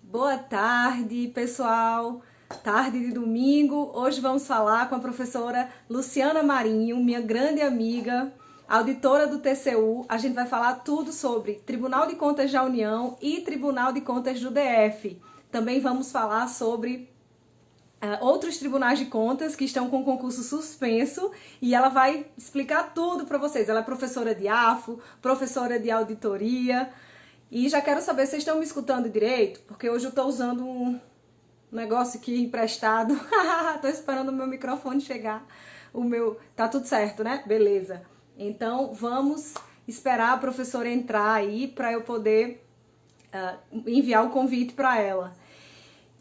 Boa tarde, pessoal. Tarde de domingo. Hoje vamos falar com a professora Luciana Marinho, minha grande amiga, auditora do TCU. A gente vai falar tudo sobre Tribunal de Contas da União e Tribunal de Contas do DF. Também vamos falar sobre outros tribunais de contas que estão com o concurso suspenso e ela vai explicar tudo para vocês. Ela é professora de AFO, professora de auditoria. E já quero saber se vocês estão me escutando direito, porque hoje eu estou usando um negócio aqui emprestado. Tô esperando o meu microfone chegar. Tá tudo certo, né? Beleza. Então vamos esperar a professora entrar aí para eu poder enviar o convite para ela.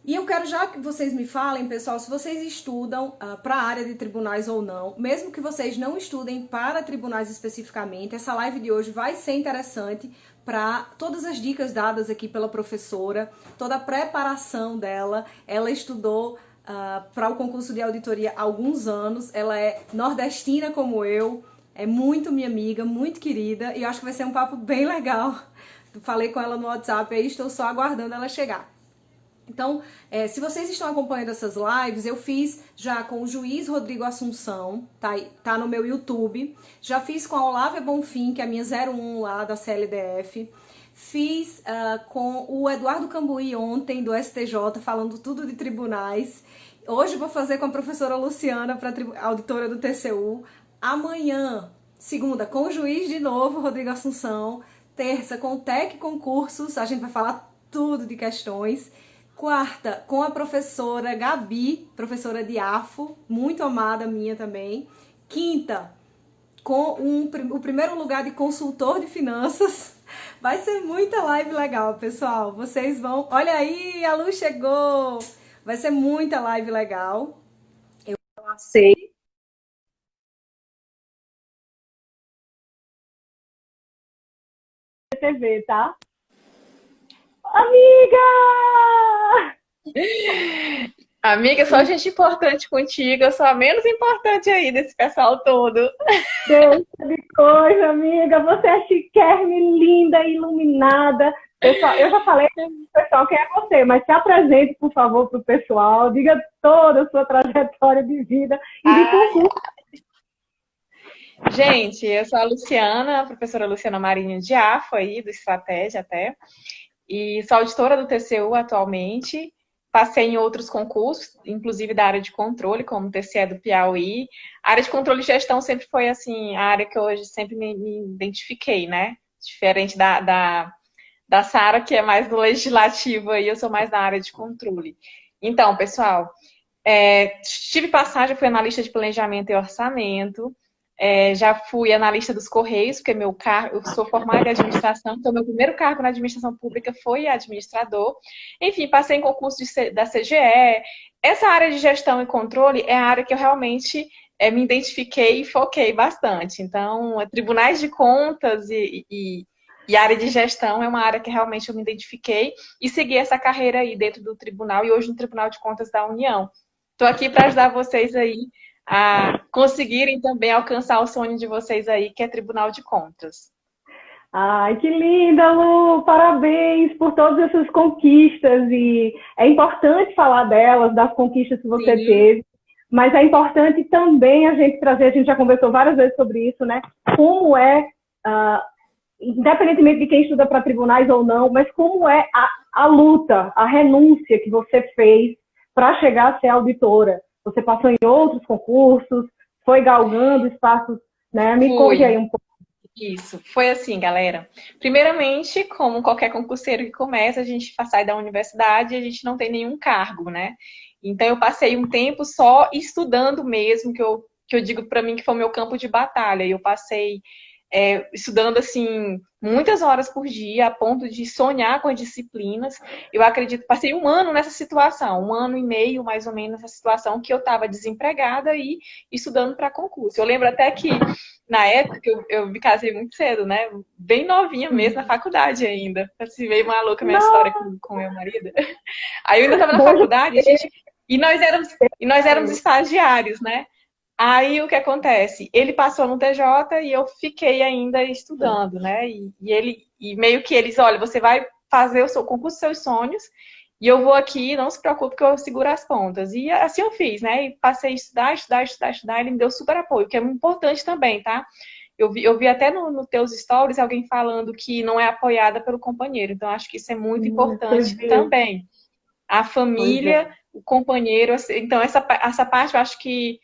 E eu quero já que vocês me falem, pessoal, se vocês estudam para a área de tribunais ou não. Mesmo que vocês não estudem para tribunais especificamente, essa live de hoje vai ser interessante para todas as dicas dadas aqui pela professora, toda a preparação dela. Ela estudou para o concurso de auditoria há alguns anos, ela é nordestina como eu, é muito minha amiga, muito querida, e eu acho que vai ser um papo bem legal. Falei com ela no WhatsApp aí, estou só aguardando ela chegar. Então, se vocês estão acompanhando essas lives, eu fiz já com o juiz Rodrigo Assunção, tá no meu YouTube. Já fiz com a Olávia Bonfim, que é a minha 01 lá da CLDF. Fiz com o Eduardo Cambuí ontem, do STJ, falando tudo de tribunais. Hoje vou fazer com a professora Luciana, auditora do TCU. Amanhã, segunda, com o juiz de novo, Rodrigo Assunção. Terça, com o TEC Concursos, a gente vai falar tudo de questões. Quarta, com a professora Gabi, professora de AFO, muito amada minha também. Quinta, com o primeiro lugar de consultor de finanças. Vai ser muita live legal, pessoal. Vocês vão... Olha aí, a Lu chegou! Vai ser muita live legal. Eu sei. TV, tá? Amiga! Amiga, só gente importante contigo, eu sou a menos importante aí desse pessoal todo. Deixa de coisa, amiga. Você é chiquérrima, linda, iluminada. Pessoal, eu já falei pro pessoal quem é você, mas se apresente, por favor, para o pessoal. Diga toda a sua trajetória de vida e de concurso. Gente, eu sou a Luciana, a professora Luciana Marinho de AFO aí, do Estratégia até, e sou auditora do TCU atualmente. Passei em outros concursos, inclusive da área de controle, como o TCE do Piauí. A área de controle e gestão sempre foi, assim, a área que eu hoje sempre me identifiquei, né? Diferente da Sara, que é mais do legislativo, aí eu sou mais da área de controle. Então, pessoal, tive passagem, fui analista de planejamento e orçamento, já fui analista dos Correios, porque meu cargo, eu sou formada em administração, então meu primeiro cargo na administração pública foi administrador. Enfim, passei em concurso da CGE. Essa área de gestão e controle é a área que eu realmente me identifiquei e foquei bastante. Então, tribunais de contas e área de gestão é uma área que realmente eu me identifiquei e segui essa carreira aí dentro do tribunal e hoje no Tribunal de Contas da União. Estou aqui para ajudar vocês aí a conseguirem também alcançar o sonho de vocês aí, que é Tribunal de Contas. Ai, que linda, Lu! Parabéns por todas essas conquistas. E é importante falar delas, das conquistas que você teve, mas é importante também a gente trazer, a gente já conversou várias vezes sobre isso, né? Como independentemente de quem estuda para tribunais ou não, mas como é a luta, a renúncia que você fez para chegar a ser auditora. Você passou em outros concursos, foi galgando espaços, né? Me conte aí um pouco. Isso, foi assim, galera. Primeiramente, como qualquer concurseiro que começa, a gente sai da universidade e a gente não tem nenhum cargo, né? Então, eu passei um tempo só estudando mesmo, que eu digo para mim que foi o meu campo de batalha. Eu passei estudando, assim, muitas horas por dia, a ponto de sonhar com as disciplinas. Eu acredito, passei um ano nessa situação, um ano e meio, mais ou menos, nessa situação que eu estava desempregada e estudando para concurso. Eu lembro até que, na época, eu me casei muito cedo, né? Bem novinha mesmo, na faculdade ainda. Se veio maluca a minha história com meu marido. Aí eu ainda estava na faculdade, gente, e nós éramos estagiários, né? Aí o que acontece? Ele passou no TJ e eu fiquei ainda estudando, né? E meio que eles, olha, você vai fazer o seu concurso dos seus sonhos e eu vou aqui, não se preocupe que eu seguro as pontas. E assim eu fiz, né? E passei a estudar, ele me deu super apoio, que é muito importante também, tá? Eu vi até no teus stories alguém falando que não é apoiada pelo companheiro, então acho que isso é muito Você importante viu? também. A Pois é. família, o companheiro, assim, então essa parte eu acho que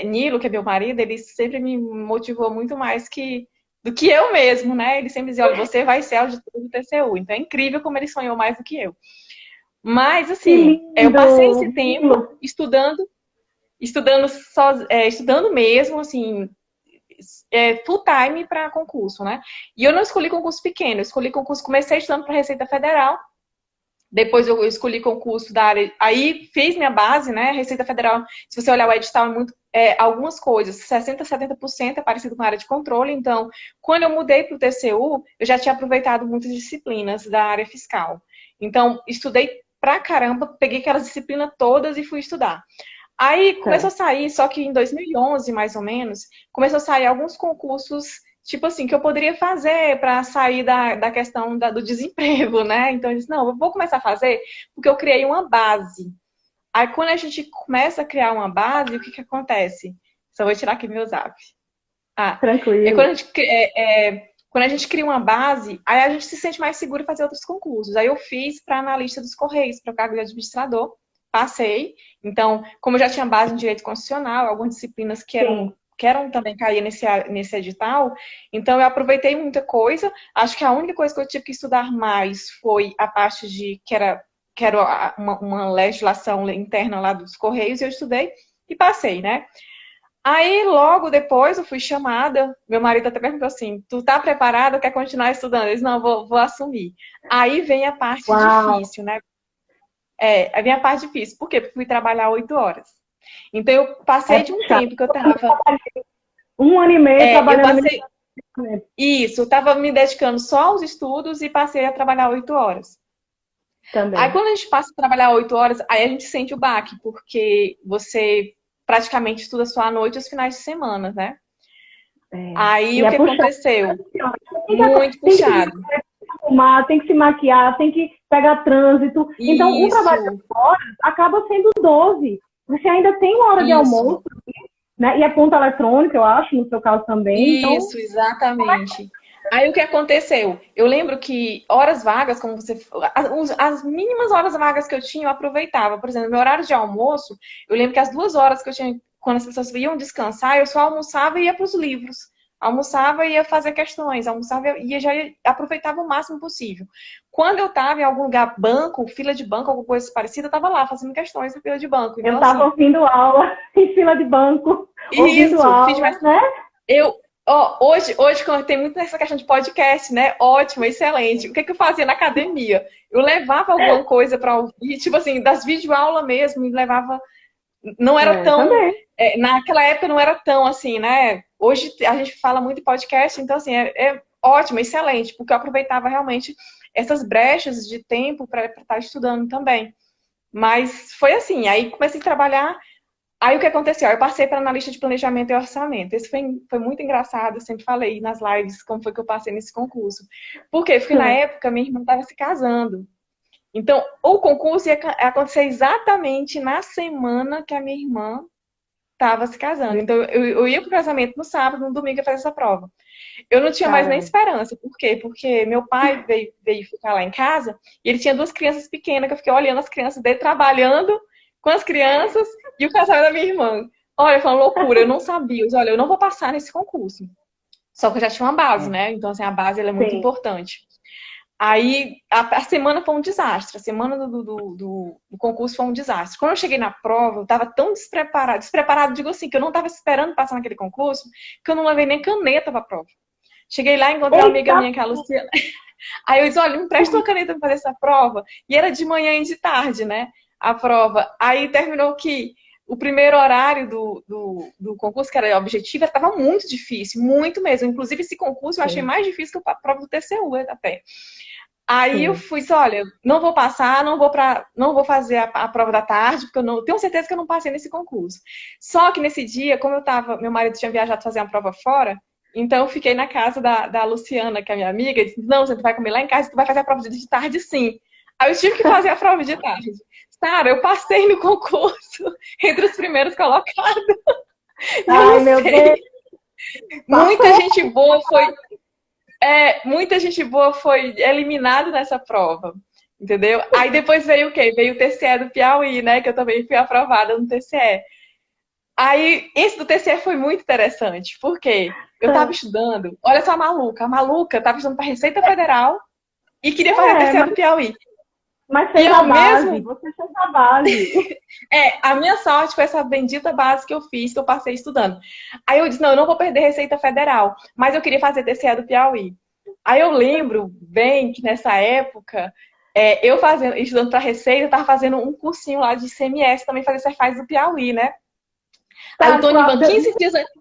Nilo, que é meu marido, ele sempre me motivou muito mais do que eu mesmo, né? Ele sempre dizia, olha, você vai ser auditor do TCU. Então é incrível como ele sonhou mais do que eu. Mas, Que assim, eu passei lindo! esse tempo estudando mesmo, assim, full time para concurso, né? E eu não escolhi concurso pequeno, eu escolhi concurso, comecei estudando para Receita Federal, depois eu escolhi concurso da área, aí fiz minha base, né? Receita Federal, se você olhar o edital, algumas coisas, 60%, 70% é parecido com a área de controle. Então, quando eu mudei para o TCU, eu já tinha aproveitado muitas disciplinas da área fiscal. Então, estudei pra caramba, peguei aquelas disciplinas todas e fui estudar. Aí começou a sair, só que em 2011, mais ou menos, começou a sair alguns concursos, tipo assim, que eu poderia fazer para sair da questão do desemprego, né? Então eu disse, não, eu vou começar a fazer porque eu criei uma base. Aí quando a gente começa a criar uma base, o que que acontece? Só vou tirar aqui meu zap. Ah, Tranquilo. quando a gente cria uma base, aí a gente se sente mais seguro em fazer outros concursos. Aí eu fiz para analista dos Correios, para o cargo de administrador, passei. Então, como eu já tinha base em direito constitucional, algumas disciplinas Sim. que eram também cair nesse edital, então eu aproveitei muita coisa. Acho que a única coisa que eu tive que estudar mais foi a parte que era uma legislação interna lá dos Correios, e eu estudei e passei, né? Aí, logo depois, eu fui chamada. Meu marido até perguntou assim: tu tá preparada? Quer continuar estudando? Eu disse: não, vou assumir. Aí vem a parte Uau! difícil, né? Aí vem a parte difícil. Por quê? Porque fui trabalhar 8 horas. Então, eu É passei de um puxado. tempo que eu tava. Um ano e meio Eu trabalhando passei. no Isso, eu tava me dedicando só aos estudos e passei a trabalhar 8 horas. Aí, também. quando a gente passa a trabalhar 8 horas, aí a gente sente o baque, porque você praticamente estuda só à noite e os finais de semana, né? É. Aí, E o é que puxado. aconteceu? Muito Tem que puxado. arrumar, tem que se maquiar, tem que pegar trânsito. Então, o trabalho de Isso, 8 horas acaba sendo 12. Você ainda tem uma hora de isso, almoço, né? E é ponto eletrônico, eu acho, no seu caso também. Então, isso, exatamente. Aí o que aconteceu? Eu lembro que horas vagas, como você. As mínimas horas vagas que eu tinha, eu aproveitava. Por exemplo, meu horário de almoço, eu lembro que as 2 horas que eu tinha, quando as pessoas iam descansar, eu só almoçava e ia para os livros. Almoçava e ia fazer questões, almoçava e aproveitava o máximo possível. Quando eu estava em algum lugar, banco, fila de banco, alguma coisa parecida, eu estava lá fazendo questões na fila de banco. eu Então, estava assim, ouvindo aula em fila de banco, ouvindo isso, fiz aula, mais. né? Hoje, quando tem muito essa questão de podcast, né? Ótimo, excelente. O que que eu fazia na academia? Eu levava alguma coisa para ouvir, tipo assim, das videoaulas mesmo, e levava. Não era tão. Também. Naquela época não era tão assim, né? Hoje a gente fala muito em podcast, então, assim, é ótimo, excelente, porque eu aproveitava realmente essas brechas de tempo para estar estudando também. Mas foi assim, aí comecei a trabalhar. Aí o que aconteceu? Eu passei para analista de planejamento e orçamento. Esse foi muito engraçado, eu sempre falei nas lives como foi que eu passei nesse concurso. Por quê? Porque na época minha irmã estava se casando. Então, o concurso ia acontecer exatamente na semana que a minha irmã estava se casando. Então, eu ia para o casamento no sábado, no domingo eu ia fazer essa prova. Eu não tinha mais nem Caramba. esperança. Por quê? Porque meu pai veio ficar lá em casa e ele tinha duas crianças pequenas, que eu fiquei olhando as crianças dele trabalhando com as crianças e o casal da minha irmã. Olha, foi uma loucura, eu não sabia. Eu disse, olha, eu não vou passar nesse concurso. Só que eu já tinha uma base, É. né? Então, assim, a base ela é muito Sim. importante. Aí, a semana foi um desastre. A semana do concurso foi um desastre. Quando eu cheguei na prova, eu estava tão despreparada. Despreparada, digo assim, que eu não estava esperando passar naquele concurso, que eu não levei nem caneta para a prova. Cheguei lá, encontrei uma amiga Eita, minha, que é a Luciana. Aí eu disse, olha, me empresta uma caneta para fazer essa prova. E era de manhã e de tarde, né? A prova. Aí terminou que o primeiro horário do concurso, que era objetivo, estava muito difícil, muito mesmo. Inclusive, esse concurso eu achei sim, mais difícil que a prova do TCU até. Aí eu sim. fui, disse, olha, não vou passar, não vou fazer a prova da tarde, porque eu não tenho certeza que eu não passei nesse concurso. Só que nesse dia, como meu marido tinha viajado fazer uma prova fora, então eu fiquei na casa da Luciana, que é minha amiga, e disse, não, você vai comer lá em casa, tu vai fazer a prova de tarde sim. Aí eu tive que fazer a prova de tarde. Cara, eu passei no concurso entre os primeiros colocados. Ai, meu Deus. Muita gente boa foi muita gente boa foi eliminada nessa prova, entendeu? Aí depois veio o quê? Veio o TCE do Piauí, né? Que eu também fui aprovada no TCE. Aí, esse do TCE foi muito interessante, porque eu tava estudando, olha só a maluca tava estudando para Receita Federal e queria fazer TCE do Piauí. Mas fez a base, você fez a base. A minha sorte foi essa bendita base que eu fiz, que eu passei estudando. Aí eu disse, não, eu não vou perder Receita Federal, mas eu queria fazer TCE do Piauí. Aí eu lembro bem que nessa época, estudando para Receita, eu tava fazendo um cursinho lá de ICMS, também fazer Cefaz do Piauí, né? Aí o Tony Ivan, 15 dias antes...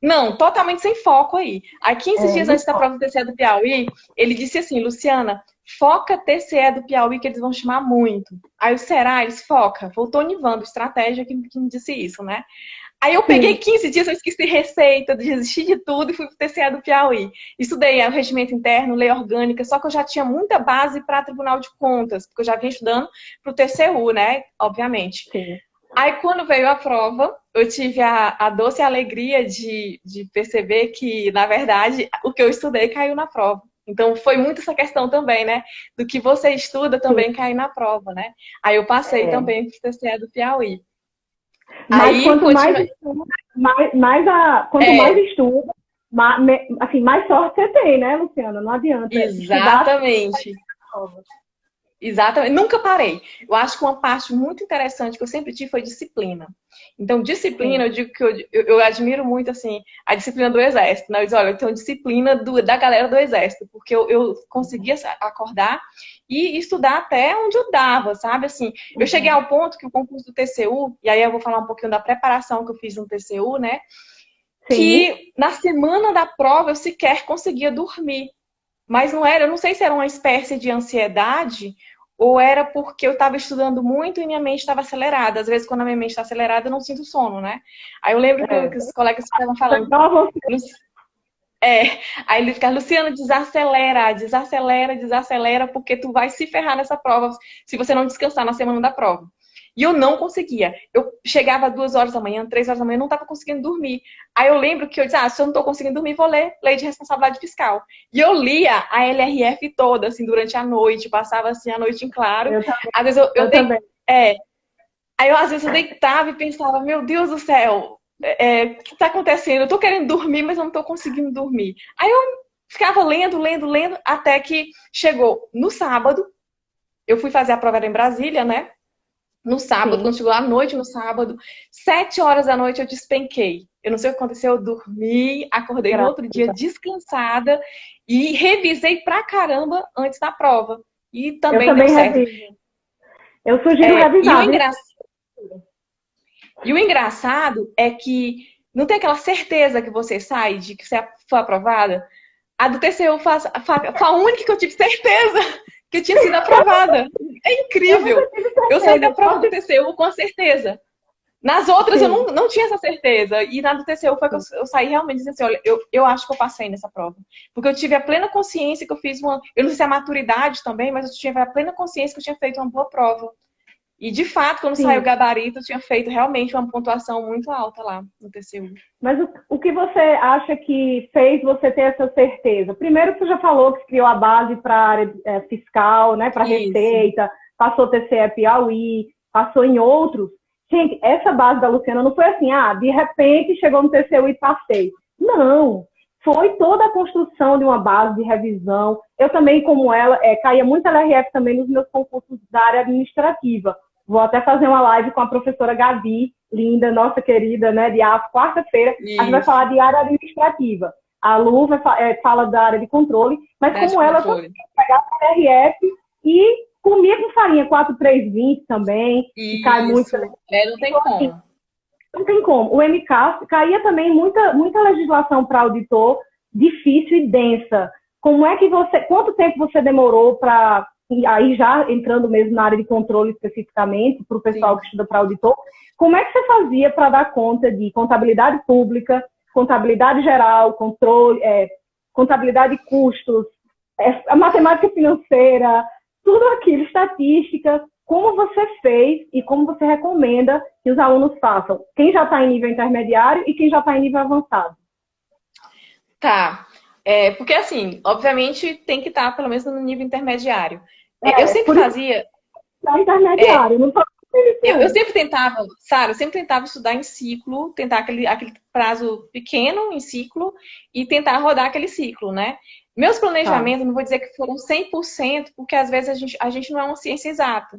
Não, totalmente sem foco aí. Aí 15 dias antes da prova do TCE do Piauí, ele disse assim, Luciana, foca TCE do Piauí que eles vão chamar muito. Aí o será? Eles foca. Foi o Tony Ivan do Estratégia que me disse isso, né? Aí eu peguei 15 dias, eu esqueci receita, desisti de tudo e fui pro TCE do Piauí. Estudei o regimento interno, lei orgânica, só que eu já tinha muita base para Tribunal de Contas, porque eu já vinha estudando pro TCU, né? Obviamente. Sim. Aí, quando veio a prova, eu tive a doce alegria de perceber que, na verdade, o que eu estudei caiu na prova. Então, foi muito essa questão também, né? Do que você estuda também cair na prova, né? Aí eu passei também pro TCE do Piauí. Mas aí, quanto mais estuda, mais estuda, mais sorte você tem, né, Luciana? Não adianta. Exatamente. Exatamente, nunca parei. Eu acho que uma parte muito interessante que eu sempre tive foi disciplina. Então, disciplina, eu digo que eu admiro muito, assim, a disciplina do Exército, né? Eu digo, olha, eu tenho disciplina da galera do Exército, porque eu conseguia acordar e estudar até onde eu dava, sabe? Assim, eu cheguei ao ponto que o concurso do TCU, e aí eu vou falar um pouquinho da preparação que eu fiz no TCU, né? Sim. Que na semana da prova eu sequer conseguia dormir. Mas não era, eu não sei se era uma espécie de ansiedade ou era porque eu estava estudando muito e minha mente estava acelerada. Às vezes, quando a minha mente está acelerada, eu não sinto sono, né? Aí eu lembro que os colegas estavam falando. Aí ele fica, Luciana, desacelera, desacelera, desacelera, porque tu vai se ferrar nessa prova se você não descansar na semana da prova. E eu não conseguia. Eu chegava 2 horas da manhã, 3 horas da manhã, eu não estava conseguindo dormir. Aí eu lembro que eu disse, se eu não estou conseguindo dormir, vou ler Lei de Responsabilidade Fiscal. E eu lia a LRF toda, assim, durante a noite, passava assim a noite em claro. Às vezes eu também. Aí às vezes eu deitava e pensava, meu Deus do céu, o que está acontecendo? Eu estou querendo dormir, mas eu não estou conseguindo dormir. Aí eu ficava lendo, até que chegou no sábado, eu fui fazer a prova era em Brasília, né? No sábado, quando chegou à noite, no sábado, 7 horas da noite eu despenquei. Eu não sei o que aconteceu, eu dormi, acordei no outro dia descansada e revisei pra caramba antes da prova. E também deu certo. Reviso. Eu sugiro revisar. E o engraçado é que não tem aquela certeza que você sai de que você foi aprovada. A do TCU foi a única que eu tive certeza que eu tinha sido aprovada. É incrível. Eu saí da prova do TCU com a certeza. Nas outras eu não tinha essa certeza. E na do TCU foi que eu saí realmente dizendo assim, olha, eu acho que eu passei nessa prova. Porque eu tive a plena consciência que eu fiz uma... Eu não sei se é a maturidade também, mas eu tive a plena consciência que eu tinha feito uma boa prova. E, de fato, quando saiu o gabarito, eu tinha feito realmente uma pontuação muito alta lá no TCU. Mas o que você acha que fez você ter essa certeza? Primeiro, você já falou que criou a base para a área fiscal, né, para Receita, passou TCE Piauí, passou em outros. Gente, essa base da Luciana não foi assim, de repente chegou no TCU e passei. Não, foi toda a construção de uma base de revisão. Eu também, como ela, caía muito LRF também nos meus concursos da área administrativa. Vou até fazer uma live com a professora Gabi, linda, nossa querida, né, de quarta-feira. A gente vai falar de área administrativa. A Lu fala da área de controle, mas como ela também pegava a LRF e comia com farinha 4320 também, que cai muito. Não tem como. Não tem como. O MK caía também muita legislação para auditor difícil e densa. Como é que quanto tempo você demorou para, aí já entrando mesmo na área de controle especificamente, para o pessoal que estuda para auditor, como é que você fazia para dar conta de contabilidade pública, contabilidade geral, controle, contabilidade de custos, a matemática financeira, tudo aquilo, estatística, como você fez e como você recomenda que os alunos façam. Quem já está em nível intermediário e quem já está em nível avançado. Tá. Porque assim, obviamente tem que estar pelo menos no nível intermediário. Eu sempre Por isso fazia. está intermediário, não estou Eu sempre tentava, Sara, eu sempre tentava estudar em ciclo, tentar aquele prazo pequeno em ciclo e tentar rodar aquele ciclo, né? Meus Tá, planejamentos, não vou dizer que foram 100%, porque às vezes a gente não é uma ciência exata.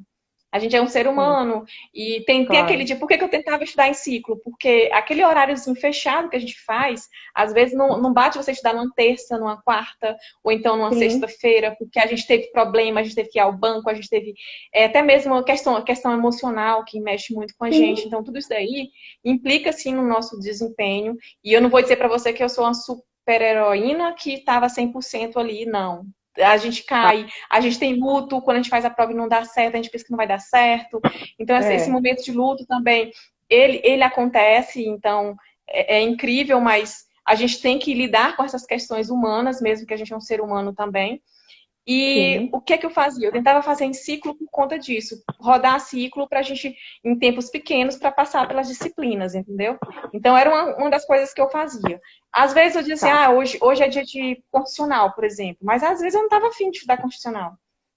A gente é um ser sim, humano e tem aquele claro. dia. Por que eu tentava estudar em ciclo? Porque aquele horáriozinho fechado que a gente faz, às vezes não bate você estudar numa terça, numa quarta, ou então numa Sim. sexta-feira, porque a gente teve problema, a gente teve que ir ao banco, a gente teve até mesmo a questão emocional que mexe muito com a Sim. gente. Então, tudo isso daí implica, sim, no nosso desempenho. E eu não vou dizer para você que eu sou uma super-heroína que estava 100% ali, não. A gente cai, a gente tem luto, quando a gente faz a prova e não dá certo, a gente pensa que não vai dar certo. Então, esse É, momento de luto também, ele acontece, então é incrível, mas a gente tem que lidar com essas questões humanas, mesmo que a gente é um ser humano também. E sim. o que eu fazia? Eu tentava fazer em ciclo por conta disso. Rodar ciclo para a gente, em tempos pequenos, para passar pelas disciplinas, entendeu? Então, era uma das coisas que eu fazia. Às vezes eu dizia assim, Tá. hoje é dia de constitucional, por exemplo. Mas às vezes eu não estava afim de estudar constitucional.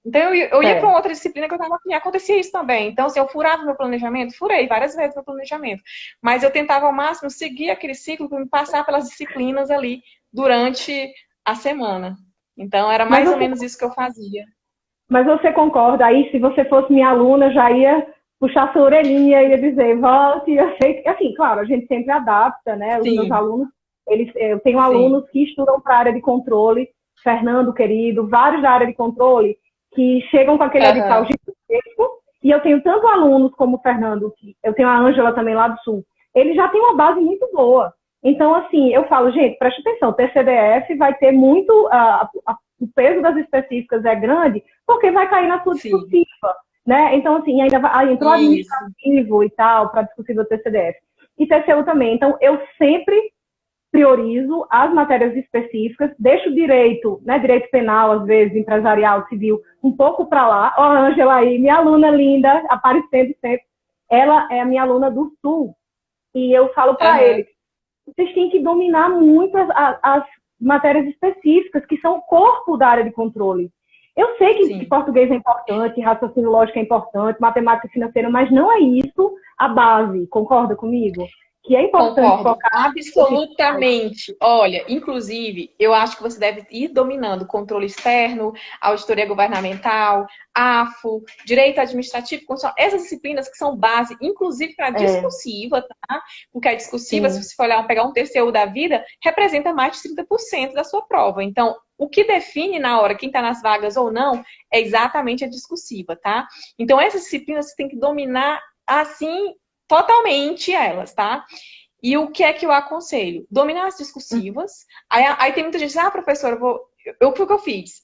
Então, eu ia para É. outra disciplina que eu estava afim. E acontecia isso também. Então, se eu furava meu planejamento, furei várias vezes meu planejamento. Mas eu tentava ao máximo seguir aquele ciclo para me passar pelas disciplinas ali durante a semana. Então, era Mas mais ou você, menos isso que eu fazia. mas você concorda aí, se você fosse minha aluna, já ia puxar sua orelhinha e ia dizer, volte, eu sei que, assim, claro, a gente sempre adapta, né? Os meus Sim, alunos, eu tenho sim. alunos que estudam para a área de controle, Fernando, querido, vários da área de controle, que chegam com aquele edital Aham. gigantesco, e eu tenho tanto alunos como o Fernando, eu tenho a Ângela também lá do Sul, ele já tem uma base muito boa. Então, assim, eu falo, gente, preste atenção, o TCDF vai ter muito, o peso das específicas é grande, porque vai cair na sua Sim. discursiva, né? Então, assim, ainda vai, aí entrou Isso. administrativo e tal, para discussível TCDF. E TCU também. Então, eu sempre priorizo as matérias específicas, deixo o direito, né, direito penal, às vezes, empresarial, civil, um pouco para lá. Ó, a Ângela aí, minha aluna linda, aparecendo sempre. Ela é a minha aluna do Sul. E eu falo para Aham. ele, vocês têm que dominar muito as matérias específicas, que são o corpo da área de controle. Eu sei que Sim. português é importante, raciocínio lógico é importante, matemática financeira, mas não é isso a base, concorda comigo? Que é importante Concordo, focar no que faz. absolutamente. Olha, inclusive, eu acho que você deve ir dominando controle externo, auditoria governamental, AFO, direito administrativo, constitucional, essas disciplinas que são base, inclusive para É, discursiva, tá? Porque a discursiva, se sim, você for olhar, pegar um TCU da vida, representa mais de 30% da sua prova. Então, o que define na hora quem está nas vagas ou não é exatamente a discursiva, tá? Então, essas disciplinas você tem que dominar assim totalmente elas, tá? E o que é que eu aconselho? Dominar as discursivas. Aí tem muita gente, professora, foi o que eu fiz.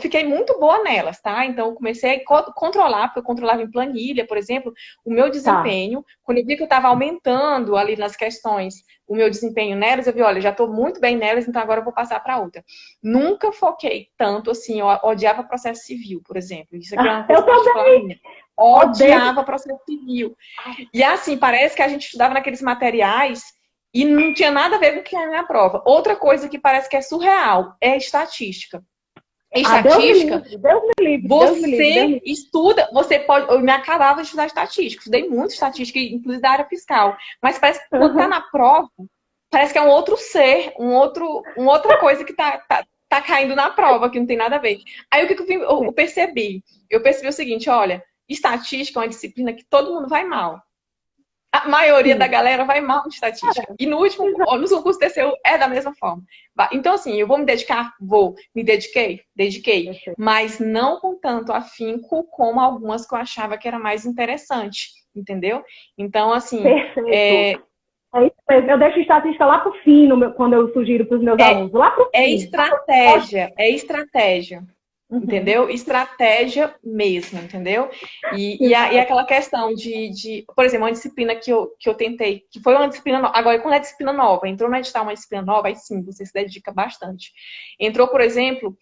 Fiquei muito boa nelas, tá? Então, eu comecei a controlar, porque eu controlava em planilha, por exemplo, o meu tá. desempenho. Quando eu vi que eu estava aumentando ali nas questões o meu desempenho nelas, eu vi, olha, já estou muito bem nelas, então agora eu vou passar para outra. Nunca foquei tanto assim, eu odiava processo civil, por exemplo. Isso aqui é uma coisa Eu particular também minha. odeio. Odiava processo civil. E assim, parece que a gente estudava naqueles materiais e não tinha nada a ver com o que é a minha prova. Outra coisa que parece que é surreal é estatística. Ah, Deus me Estatística, livre, Deus me livre, Deus me livre, Deus me você livre. estuda, você pode. Eu me acabava de estudar estatística, estudei muito estatística, inclusive da área fiscal. Mas parece que quando tá Uhum. na prova, parece que é um outro ser, uma outra coisa que tá caindo na prova, que não tem nada a ver. Aí o que eu percebi? Eu percebi o seguinte: olha, estatística é uma disciplina que todo mundo vai mal. A maioria da Sim. galera vai mal em estatística. E no último, no concurso TCU é da mesma forma. Então, assim, eu vou me dedicar? Vou. Me dediquei. Exato. Mas não com tanto afinco como algumas que eu achava que era mais interessante. Entendeu? Então, assim, Perfeito. É isso mesmo. Eu deixo estatística lá pro fim, quando eu sugiro para os meus é, alunos. Lá pro é fim. estratégia. É estratégia. Uhum. Entendeu? Estratégia mesmo, entendeu? E aquela questão por exemplo, uma disciplina que eu tentei, que foi uma disciplina nova, agora quando é disciplina nova, entrou no edital uma disciplina nova, aí sim, você se dedica bastante. Entrou, por exemplo,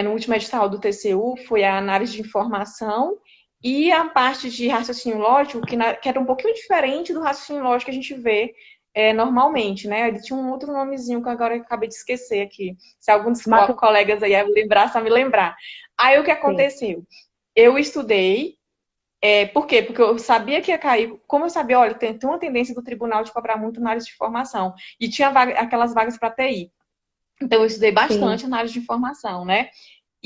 no último edital do TCU foi a análise de informação e a parte de raciocínio lógico, que era um pouquinho diferente do raciocínio lógico que a gente vê normalmente, né? Ele tinha um outro nomezinho que agora eu acabei de esquecer aqui. Se alguns colegas aí lembrar, só me lembrar. Aí o que aconteceu? Sim. Eu estudei, por quê? Porque eu sabia que ia cair, como eu sabia, olha, tem uma tendência do tribunal de cobrar muito análise de informação, e tinha aquelas vagas para TI. Então eu estudei bastante análise de informação, né?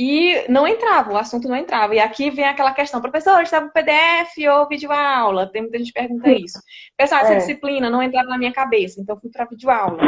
E não entrava, o assunto não entrava. E aqui vem aquela questão, professor, estava no PDF ou videoaula? Tem muita gente que pergunta isso. Pessoal, essa disciplina não entrava na minha cabeça, então fui para videoaula.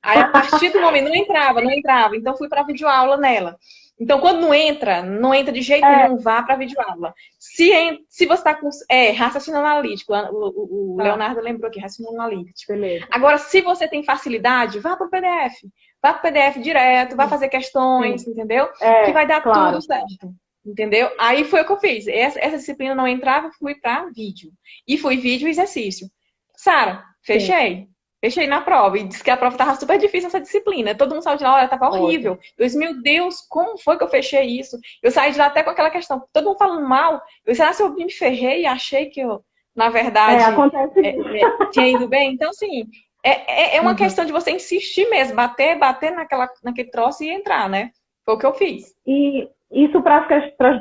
Aí, a partir do momento, não entrava, então fui para videoaula nela. Então, quando não entra de jeito nenhum, vá para videoaula. Se você está com raciocínio analítico, o Leonardo lembrou aqui, raciocínio analítico. Beleza. Agora, se você tem facilidade, vá para o PDF. Vá para o PDF direto, vá fazer questões, entendeu? Que vai dar tudo certo. Entendeu? Aí foi o que eu fiz. Essa disciplina não entrava, fui para vídeo. E fui vídeo e exercício. Sara, fechei. Fechei na prova e disse que a prova estava super difícil essa disciplina. Todo mundo saiu de lá, olha, estava horrível. Eu disse, meu Deus, como foi que eu fechei isso? Eu saí de lá até com aquela questão, todo mundo falando mal. Eu disse, se eu me ferrei e achei que eu, na verdade, tinha ido bem. Então, assim, é uma questão de você insistir mesmo, bater naquele troço e entrar, né? Foi o que eu fiz. E isso para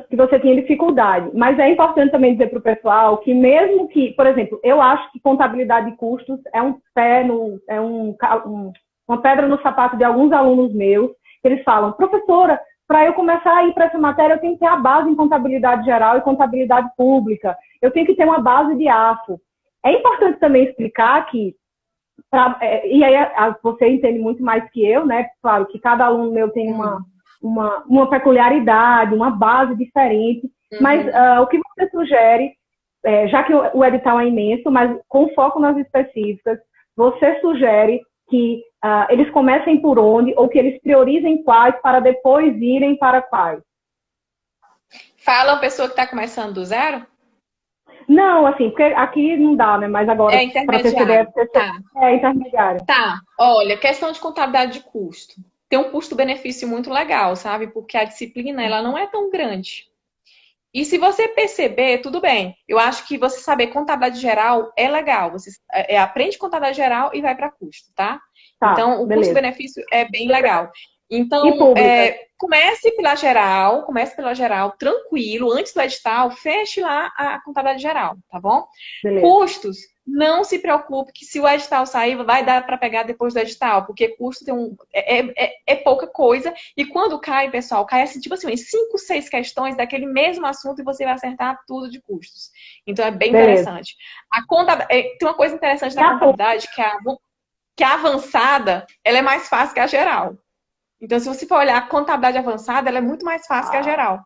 que você tinha dificuldade. Mas é importante também dizer para o pessoal que mesmo que, por exemplo, eu acho que contabilidade de custos é uma pedra no sapato de alguns alunos meus, que eles falam, professora, para eu começar a ir para essa matéria, eu tenho que ter a base em contabilidade geral e contabilidade pública. Eu tenho que ter uma base de AFO. É importante também explicar que, e aí você entende muito mais que eu, né? Claro que cada aluno meu tem uma peculiaridade, uma base diferente, mas o que você sugere, já que o edital é imenso, mas com foco nas específicas, você sugere que eles comecem por onde, ou que eles priorizem quais para depois irem para quais? Fala a pessoa que está começando do zero? Não, assim, porque aqui não dá, né? Mas agora, para intermediário. É intermediário. Tá, olha, questão de contabilidade de custo. Tem um custo-benefício muito legal, sabe? Porque a disciplina, ela não é tão grande. E se você perceber, tudo bem. Eu acho que você saber contabilidade geral é legal. Você aprende contabilidade geral e vai para custo, tá? Então, o custo-benefício é bem legal. Então, comece pela geral, tranquilo, antes do edital, feche lá a contabilidade geral, tá bom? Beleza. Custos, não se preocupe que se o edital sair, vai dar para pegar depois do edital, porque custo é pouca coisa, e quando cai, pessoal, cai assim, tipo assim, em 5, 6 questões daquele mesmo assunto e você vai acertar tudo de custos. Então, é bem interessante. Tem uma coisa interessante da contabilidade, que a avançada, ela é mais fácil que a geral. Então, se você for olhar a contabilidade avançada, ela é muito mais fácil que a geral.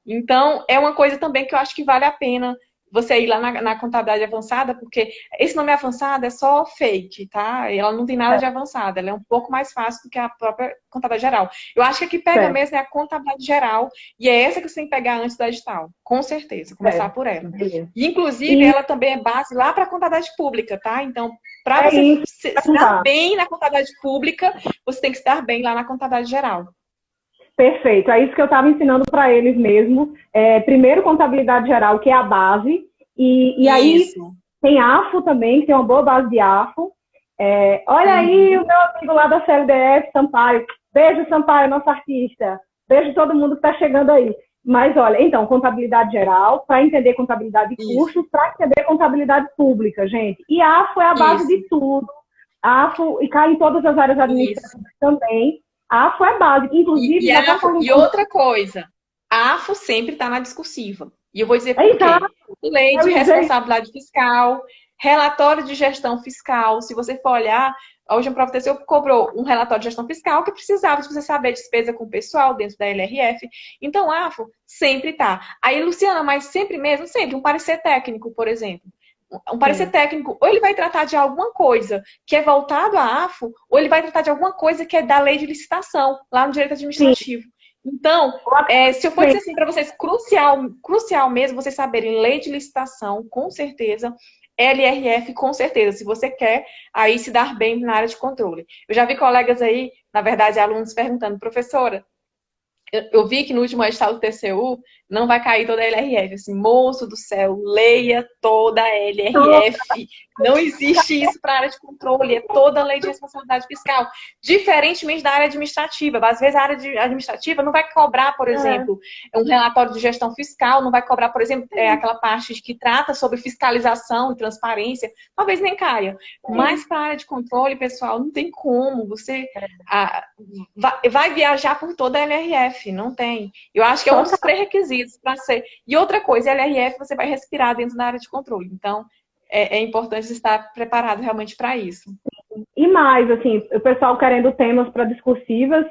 Então, é uma coisa também que eu acho que vale a pena você ir lá na contabilidade avançada, porque esse nome avançada é só fake, tá? Ela não tem nada de avançada, ela é um pouco mais fácil do que a própria contabilidade geral. Eu acho que a que pega mesmo é a contabilidade geral, e é essa que você tem que pegar antes do edital, com certeza, começar por ela. E, inclusive, ela também é base lá para a contabilidade pública, tá? Então, para você se dar bem na contabilidade pública, você tem que se dar bem lá na contabilidade geral. Perfeito, é isso que eu estava ensinando para eles mesmo. Primeiro, contabilidade geral, que é a base, e aí tem AFO também, que tem uma boa base de AFO. Olha aí o meu amigo lá da CLDF, Sampaio. Beijo, Sampaio, nosso artista. Beijo todo mundo que está chegando aí. Mas olha, então, contabilidade geral, para entender contabilidade de custos, para entender contabilidade pública, gente. E AFO é a base de tudo. AFO, e cai em todas as áreas administrativas também. A AFO é básica, inclusive... E outra coisa, a AFO sempre está na discursiva. E eu vou dizer por quê. Lei de responsabilidade fiscal, relatório de gestão fiscal. Se você for olhar, hoje a Prova TCU cobrou um relatório de gestão fiscal que precisava de você saber despesa com o pessoal dentro da LRF. Então, a AFO sempre está. Aí, Luciana, mas sempre mesmo? Sempre. Um parecer técnico, por exemplo. Um parecer técnico, ou ele vai tratar de alguma coisa que é voltado à AFO, ou ele vai tratar de alguma coisa que é da lei de licitação, lá no direito administrativo. Então, se eu for dizer assim para vocês, crucial mesmo vocês saberem lei de licitação, com certeza, LRF, com certeza, se você quer aí se dar bem na área de controle. Eu já vi colegas aí, na verdade, alunos perguntando, professora, eu vi que no último edital do TCU não vai cair toda a LRF. Assim, moço do céu, leia toda a LRF. Não existe isso para a área de controle, é toda a lei de responsabilidade fiscal. Diferentemente da área administrativa. Às vezes a área administrativa não vai cobrar, por exemplo, um relatório de gestão fiscal, não vai cobrar, por exemplo, aquela parte que trata sobre fiscalização e transparência. Talvez nem caia. Mas para a área de controle, pessoal, não tem como. Você vai viajar por toda a LRF. Não tem. Eu acho que é um dos pré-requisitos para ser. E outra coisa, a LRF você vai respirar dentro da área de controle. Então, é importante estar preparado realmente para isso. E mais, assim, o pessoal querendo temas para discursivas,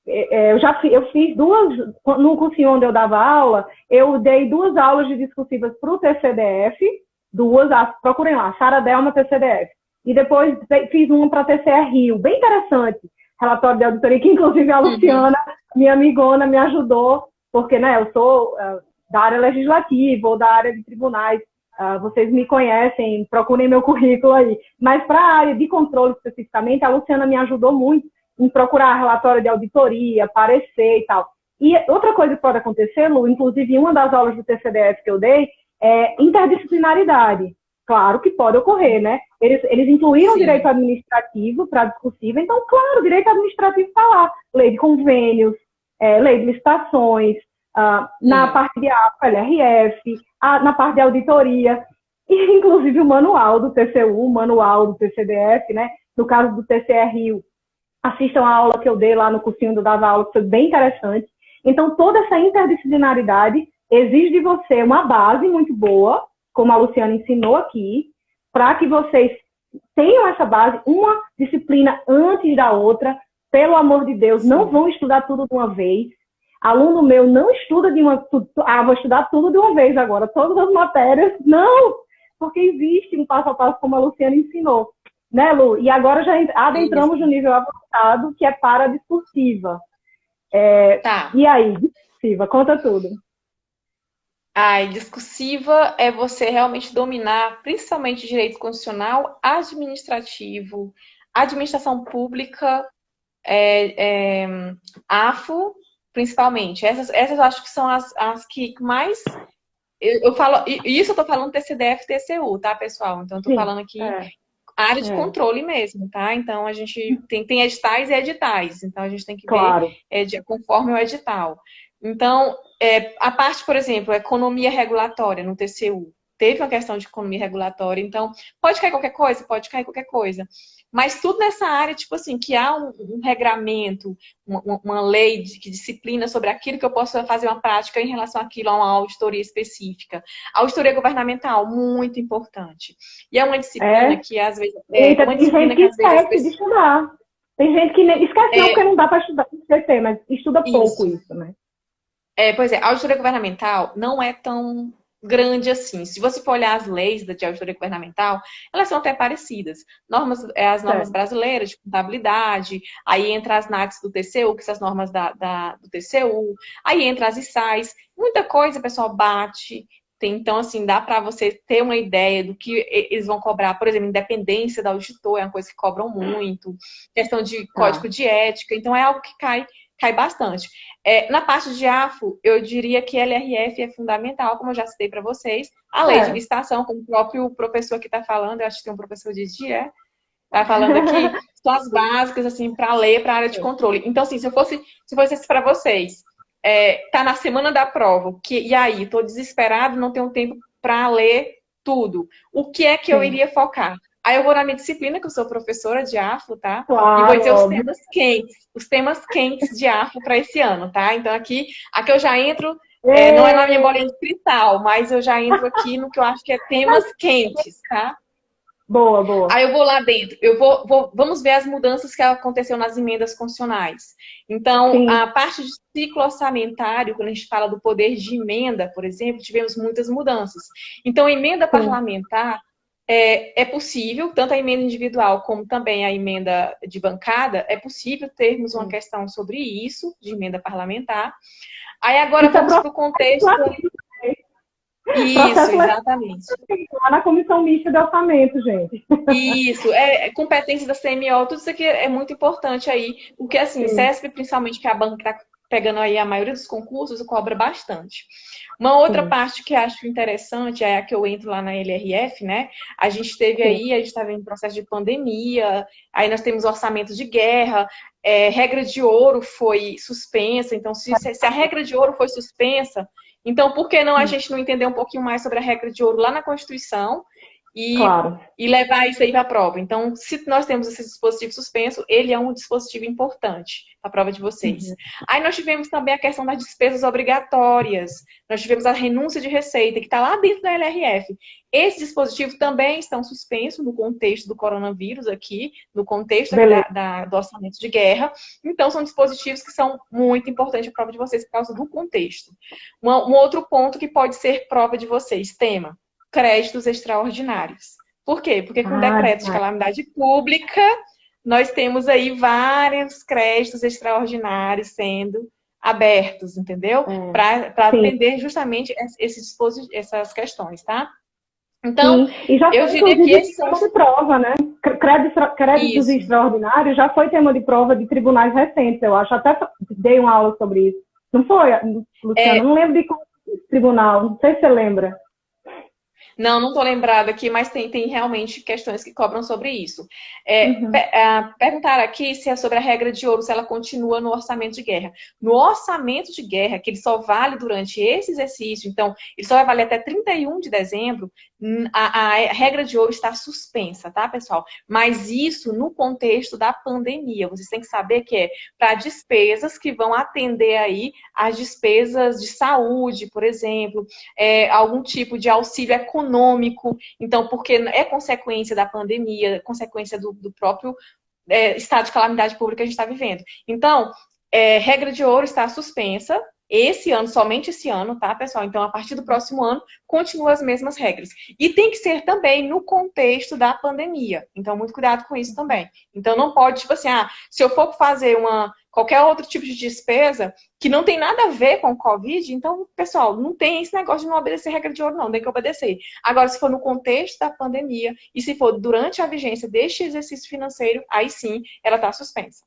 eu fiz duas, no cursinho onde eu dava aula, eu dei 2 aulas de discursivas para o TCDF, procurem lá, Sara Delma TCDF. E depois fiz uma para TCE Rio, bem interessante, relatório de auditoria, que inclusive a Luciana, minha amigona, me ajudou, porque, né, eu sou da área legislativa ou da área de tribunais, vocês me conhecem, procurem meu currículo aí. Mas para a área de controle especificamente, a Luciana me ajudou muito em procurar relatório de auditoria, parecer e tal. E outra coisa que pode acontecer, Lu, inclusive uma das aulas do TCDF que eu dei, é interdisciplinaridade. Claro que pode ocorrer, né? Eles incluíram o direito administrativo para a discursiva, então, claro, o direito administrativo está lá. Lei de convênios, lei de licitações, na parte de APA, LRF, na parte de auditoria, e inclusive o manual do TCU, o manual do TCDF, né? No caso do TCE Rio, assistam a aula que eu dei lá no cursinho do Dava Aula, que foi bem interessante. Então, toda essa interdisciplinaridade exige de você uma base muito boa, como a Luciana ensinou aqui, para que vocês tenham essa base, uma disciplina antes da outra. Pelo amor de Deus, não vão estudar tudo de uma vez. Aluno meu não estuda vou estudar tudo de uma vez agora, todas as matérias. Não! Porque existe um passo a passo, como a Luciana ensinou. Né, Lu? E agora já adentramos no nível avançado, que é para a discursiva. E aí, discursiva, conta tudo. Discursiva é você realmente dominar, principalmente direito constitucional, administrativo, administração pública, AFO, principalmente. Essas eu acho que são as que mais... Eu falo, isso eu tô falando TCDF e TCU, tá, pessoal? Então, eu tô falando aqui área de controle mesmo, tá? Então, a gente tem editais e editais. Então, a gente tem que ver conforme o edital. Então, a parte, por exemplo, economia regulatória no TCU. Teve uma questão de economia regulatória. Então, pode cair qualquer coisa? Pode cair qualquer coisa. Mas tudo nessa área, tipo assim, que há um regramento, uma lei que disciplina sobre aquilo que eu posso fazer uma prática em relação àquilo, a uma auditoria específica. A auditoria governamental, muito importante. E é uma disciplina que, às vezes... uma disciplina que esquece de estudar. Tem gente que esquece não, porque não dá para estudar, esquecer, mas estuda pouco isso, né? Pois é, a auditoria governamental não é tão grande assim. Se você for olhar as leis de auditoria governamental, elas são até parecidas. As normas brasileiras de contabilidade, aí entra as NACs do TCU, que são as normas do TCU, aí entra as ISAIs, muita coisa, pessoal, bate. Então, assim, dá para você ter uma ideia do que eles vão cobrar. Por exemplo, independência do auditor é uma coisa que cobram muito. Questão de código de ética. Então, é algo que cai bastante. Na parte de AFO, eu diria que LRF é fundamental, como eu já citei para vocês. A lei de licitação, como o próprio professor que está falando, eu acho que tem um professor de dia, está falando aqui, são as básicas, assim, para ler para a área de controle. Então, assim, se fosse isso para vocês, tá na semana da prova, e aí, estou desesperado, não tenho tempo para ler tudo. O que é que eu iria focar? Aí eu vou na minha disciplina, que eu sou professora de AFO, tá? Claro, e vou dizer os temas quentes de AFO para esse ano, tá? Então aqui eu já entro, não é na minha bolinha de cristal, mas eu já entro aqui no que eu acho que é temas quentes, tá? Boa, boa. Aí eu vou lá dentro, vamos ver as mudanças que aconteceu nas emendas constitucionais. Então, a parte de ciclo orçamentário, quando a gente fala do poder de emenda, por exemplo, tivemos muitas mudanças. Então, a emenda parlamentar é possível, tanto a emenda individual como também a emenda de bancada, é possível termos uma questão sobre isso, de emenda parlamentar. Aí agora vamos para o contexto... Isso, exatamente. Lá na comissão mista de orçamento, gente. Isso, competência da CMO, tudo isso aqui é muito importante aí, porque assim, CESP, principalmente, que é a banca que está pegando aí a maioria dos concursos, cobra bastante. Uma outra Sim. parte que acho interessante é a que eu entro lá na LRF, né? A gente teve aí, a gente estava em processo de pandemia, aí nós temos orçamento de guerra, regra de ouro foi suspensa, então se a regra de ouro foi suspensa, então por que não a gente não entender um pouquinho mais sobre a regra de ouro lá na Constituição Claro. e levar isso aí para a prova? Então, se nós temos esse dispositivo suspenso, ele é um dispositivo importante para a prova de vocês. Aí nós tivemos também a questão das despesas obrigatórias, nós tivemos a renúncia de receita, que está lá dentro da LRF. Esses dispositivos também estão suspensos no contexto do coronavírus aqui, no contexto do orçamento de guerra. Então, são dispositivos que são muito importantes para a prova de vocês por causa do contexto. Um outro ponto que pode ser prova de vocês, tema: créditos extraordinários. Por quê? Porque com decretos de calamidade pública, nós temos aí vários créditos extraordinários sendo abertos, entendeu? Para atender justamente essas questões, tá? Então, e já eu diria que esses são tema de prova, né? Créditos extraordinários já foi tema de prova de tribunais recentes, eu acho. Até dei uma aula sobre isso. Não foi, Luciana? Não lembro de qual tribunal, não sei se você lembra. Não estou lembrada aqui, mas tem realmente questões que cobram sobre isso. Perguntaram aqui se é sobre a regra de ouro, se ela continua no orçamento de guerra. No orçamento de guerra, que ele só vale durante esse exercício, então, ele só vai valer até 31 de dezembro, a regra de ouro está suspensa, tá, pessoal? Mas isso no contexto da pandemia. Vocês têm que saber que é para despesas que vão atender aí as despesas de saúde, por exemplo, algum tipo de auxílio econômico. Então, porque é consequência da pandemia, consequência do próprio estado de calamidade pública que a gente está vivendo. Então, regra de ouro está suspensa. Esse ano, somente esse ano, tá, pessoal? Então, a partir do próximo ano, continuam as mesmas regras. E tem que ser também no contexto da pandemia. Então, muito cuidado com isso também. Então, não pode, tipo assim, se eu for fazer qualquer outro tipo de despesa que não tem nada a ver com o Covid, então, pessoal, não tem esse negócio de não obedecer regra de ouro, não. Tem que obedecer. Agora, se for no contexto da pandemia e se for durante a vigência deste exercício financeiro, aí sim, ela está suspensa.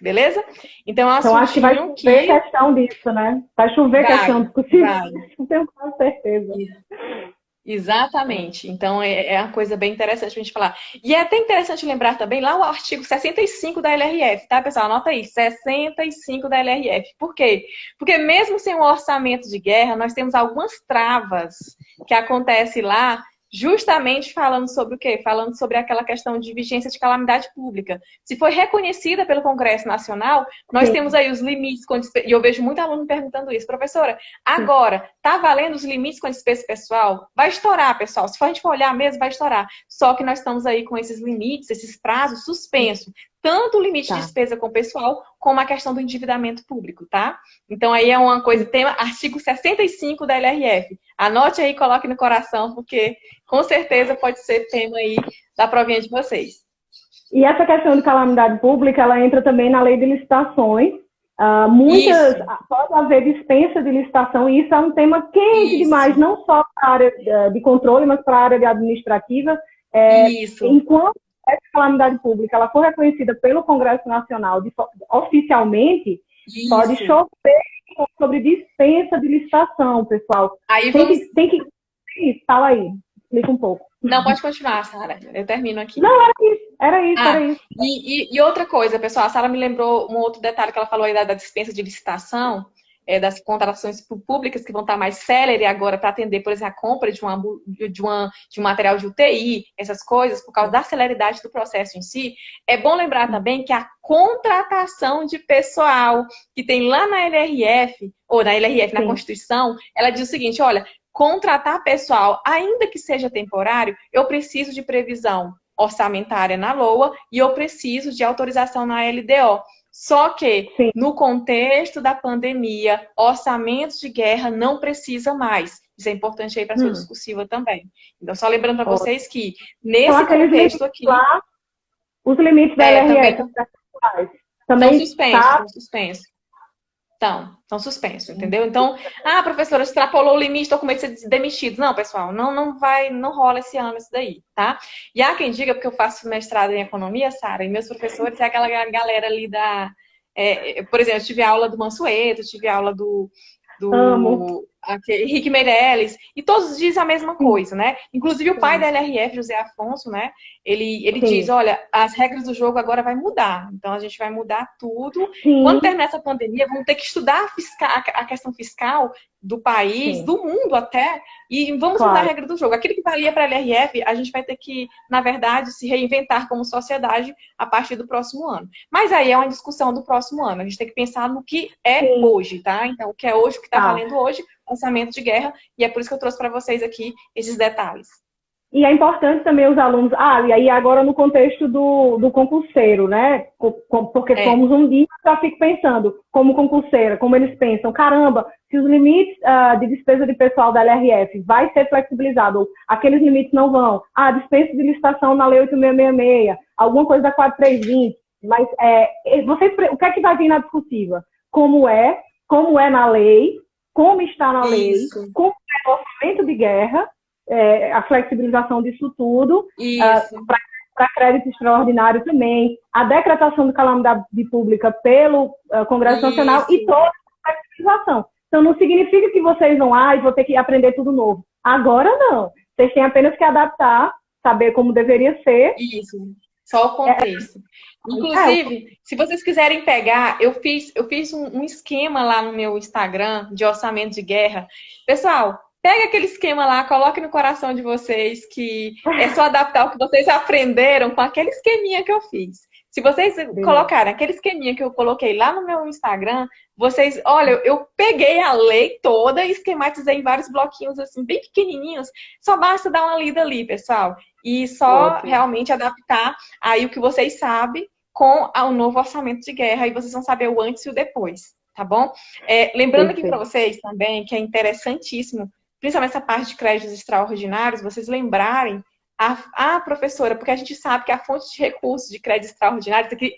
Beleza? Então, acho que vai chover questão disso, né? Vai chover questão discutível. Não tenho quase certeza. Exatamente. Então, é uma coisa bem interessante a gente falar. E é até interessante lembrar também lá o artigo 65 da LRF, tá, pessoal? Anota aí, 65 da LRF. Por quê? Porque mesmo sem um orçamento de guerra, nós temos algumas travas que acontecem lá, justamente falando sobre o quê? Falando sobre aquela questão de vigência de calamidade pública. Se foi reconhecida pelo Congresso Nacional, nós temos aí os limites, e eu vejo muito aluno perguntando isso. Professora, agora, tá valendo os limites com despesa pessoal? Vai estourar, pessoal. Se a gente for olhar mesmo, vai estourar. Só que nós estamos aí com esses limites, esses prazos suspensos. Tanto o limite de despesa com o pessoal, como a questão do endividamento público, tá? Então, aí é uma coisa, tema artigo 65 da LRF. Anote aí, coloque no coração, porque com certeza pode ser tema aí da provinha de vocês. E essa questão de calamidade pública, ela entra também na lei de licitações. Pode haver dispensa de licitação, e isso é um tema quente demais, não só para a área de controle, mas para a área de administrativa. Enquanto essa calamidade pública ela for reconhecida pelo Congresso Nacional oficialmente, pode chover sobre dispensa de licitação, pessoal. Aí tem que... Fala aí, explica um pouco. Não, pode continuar, Sara. Eu termino aqui. Não, era isso. E outra coisa, pessoal, a Sara me lembrou um outro detalhe que ela falou aí da dispensa de licitação, das contratações públicas que vão estar mais célere agora para atender, por exemplo, a compra de um material de UTI, essas coisas, por causa da celeridade do processo em si. É bom lembrar também que a contratação de pessoal que tem lá na LRF, ou na LRF, na Constituição, ela diz o seguinte, olha, contratar pessoal, ainda que seja temporário, eu preciso de previsão orçamentária na LOA e eu preciso de autorização na LDO. Só que, no contexto da pandemia, orçamentos de guerra não precisa mais. Isso é importante aí para a sua discursiva também. Então, só lembrando para vocês que, nesse contexto aqui... Lá, os limites da LRF também estão suspensos. Estão suspensos, entendeu? Então, professora, extrapolou o limite, estou com medo de ser demitido. Não, pessoal, não rola esse ano isso daí, tá? E há quem diga, porque eu faço mestrado em economia, Sara, e meus professores é aquela galera ali Por exemplo, eu tive aula do Mansueto, tive aula do Amo. Henrique Meirelles, e todos dizem a mesma coisa, né? Inclusive o pai da LRF, José Afonso, né? Ele diz, Sim, olha, as regras do jogo agora vai mudar, então a gente vai mudar tudo. Quando sim, terminar essa pandemia, vamos ter que estudar a questão fiscal do país, sim, do mundo até, e vamos mudar a claro. regra do jogo. Aquilo que valia para a LRF, a gente vai ter que, na verdade, se reinventar como sociedade a partir do próximo ano. Mas aí é uma discussão do próximo ano. A gente tem que pensar no que é Sim, hoje, tá? Então, o que é hoje, o que está tá. valendo hoje, orçamento de guerra, e é por isso que eu trouxe para vocês aqui esses detalhes. E é importante também os alunos. Ah, e aí agora no contexto do concurseiro, né? Porque É, somos um dia, eu já fico pensando, como concurseira, como eles pensam, caramba, se os limites de despesa de pessoal da LRF vai ser flexibilizado, ou aqueles limites não vão. Ah, dispensa de licitação na Lei 8666, alguma coisa da 4320. Mas o que é que vai vir na discussiva? Como é na lei, como está na lei, isso, como é o orçamento de guerra, a flexibilização disso tudo, isso, para crédito extraordinário também, a decretação de calamidade pública pelo Congresso Nacional e isso, toda a flexibilização. Então, não significa que vocês vão, vou ter que aprender tudo novo. Agora, não. Vocês têm apenas que adaptar, saber como deveria ser. isso. Só o É, contexto. Inclusive, se vocês quiserem pegar, eu fiz um esquema lá no meu Instagram de orçamento de guerra. Pessoal, pega aquele esquema lá, coloque no coração de vocês que é só adaptar o que vocês aprenderam com aquele esqueminha que eu fiz. Se vocês beleza. colocarem aquele esqueminha que eu coloquei lá no meu Instagram, vocês, olha, eu peguei a lei toda e esquematizei em vários bloquinhos assim, bem pequenininhos. Só basta dar uma lida ali, pessoal. E só Ótimo. realmente adaptar aí o que vocês sabem com o novo orçamento de guerra. E vocês vão saber o antes e o depois, tá bom? Lembrando aqui para Perfeito. vocês também que é interessantíssimo, principalmente essa parte de créditos extraordinários, vocês lembrarem professora, porque a gente sabe que a fonte de recursos de crédito extraordinário, aqui,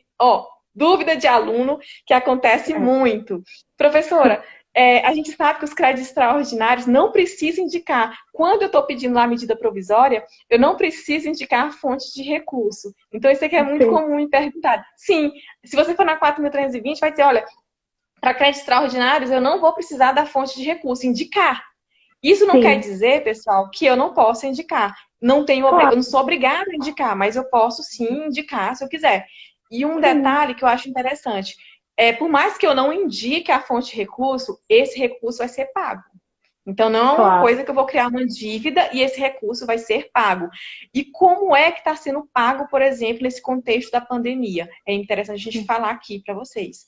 dúvida de aluno que acontece muito. Professora, a gente sabe que os créditos extraordinários não precisam indicar. Quando eu estou pedindo lá a medida provisória, eu não preciso indicar a fonte de recurso. Então, isso aqui é muito Sim, comum em perguntar. Sim, se você for na 4.320, vai dizer, olha, para créditos extraordinários, eu não vou precisar da fonte de recurso, indicar. Isso não quer sim. dizer, pessoal, que eu não posso indicar. Eu Claro, não sou obrigada a indicar, mas eu posso sim indicar se eu quiser. E um sim. detalhe que eu acho interessante, por mais que eu não indique a fonte de recurso, esse recurso vai ser pago. Então, não é uma Claro. coisa que eu vou criar uma dívida e esse recurso vai ser pago. E como é que está sendo pago, por exemplo, nesse contexto da pandemia? É interessante a gente falar aqui para vocês.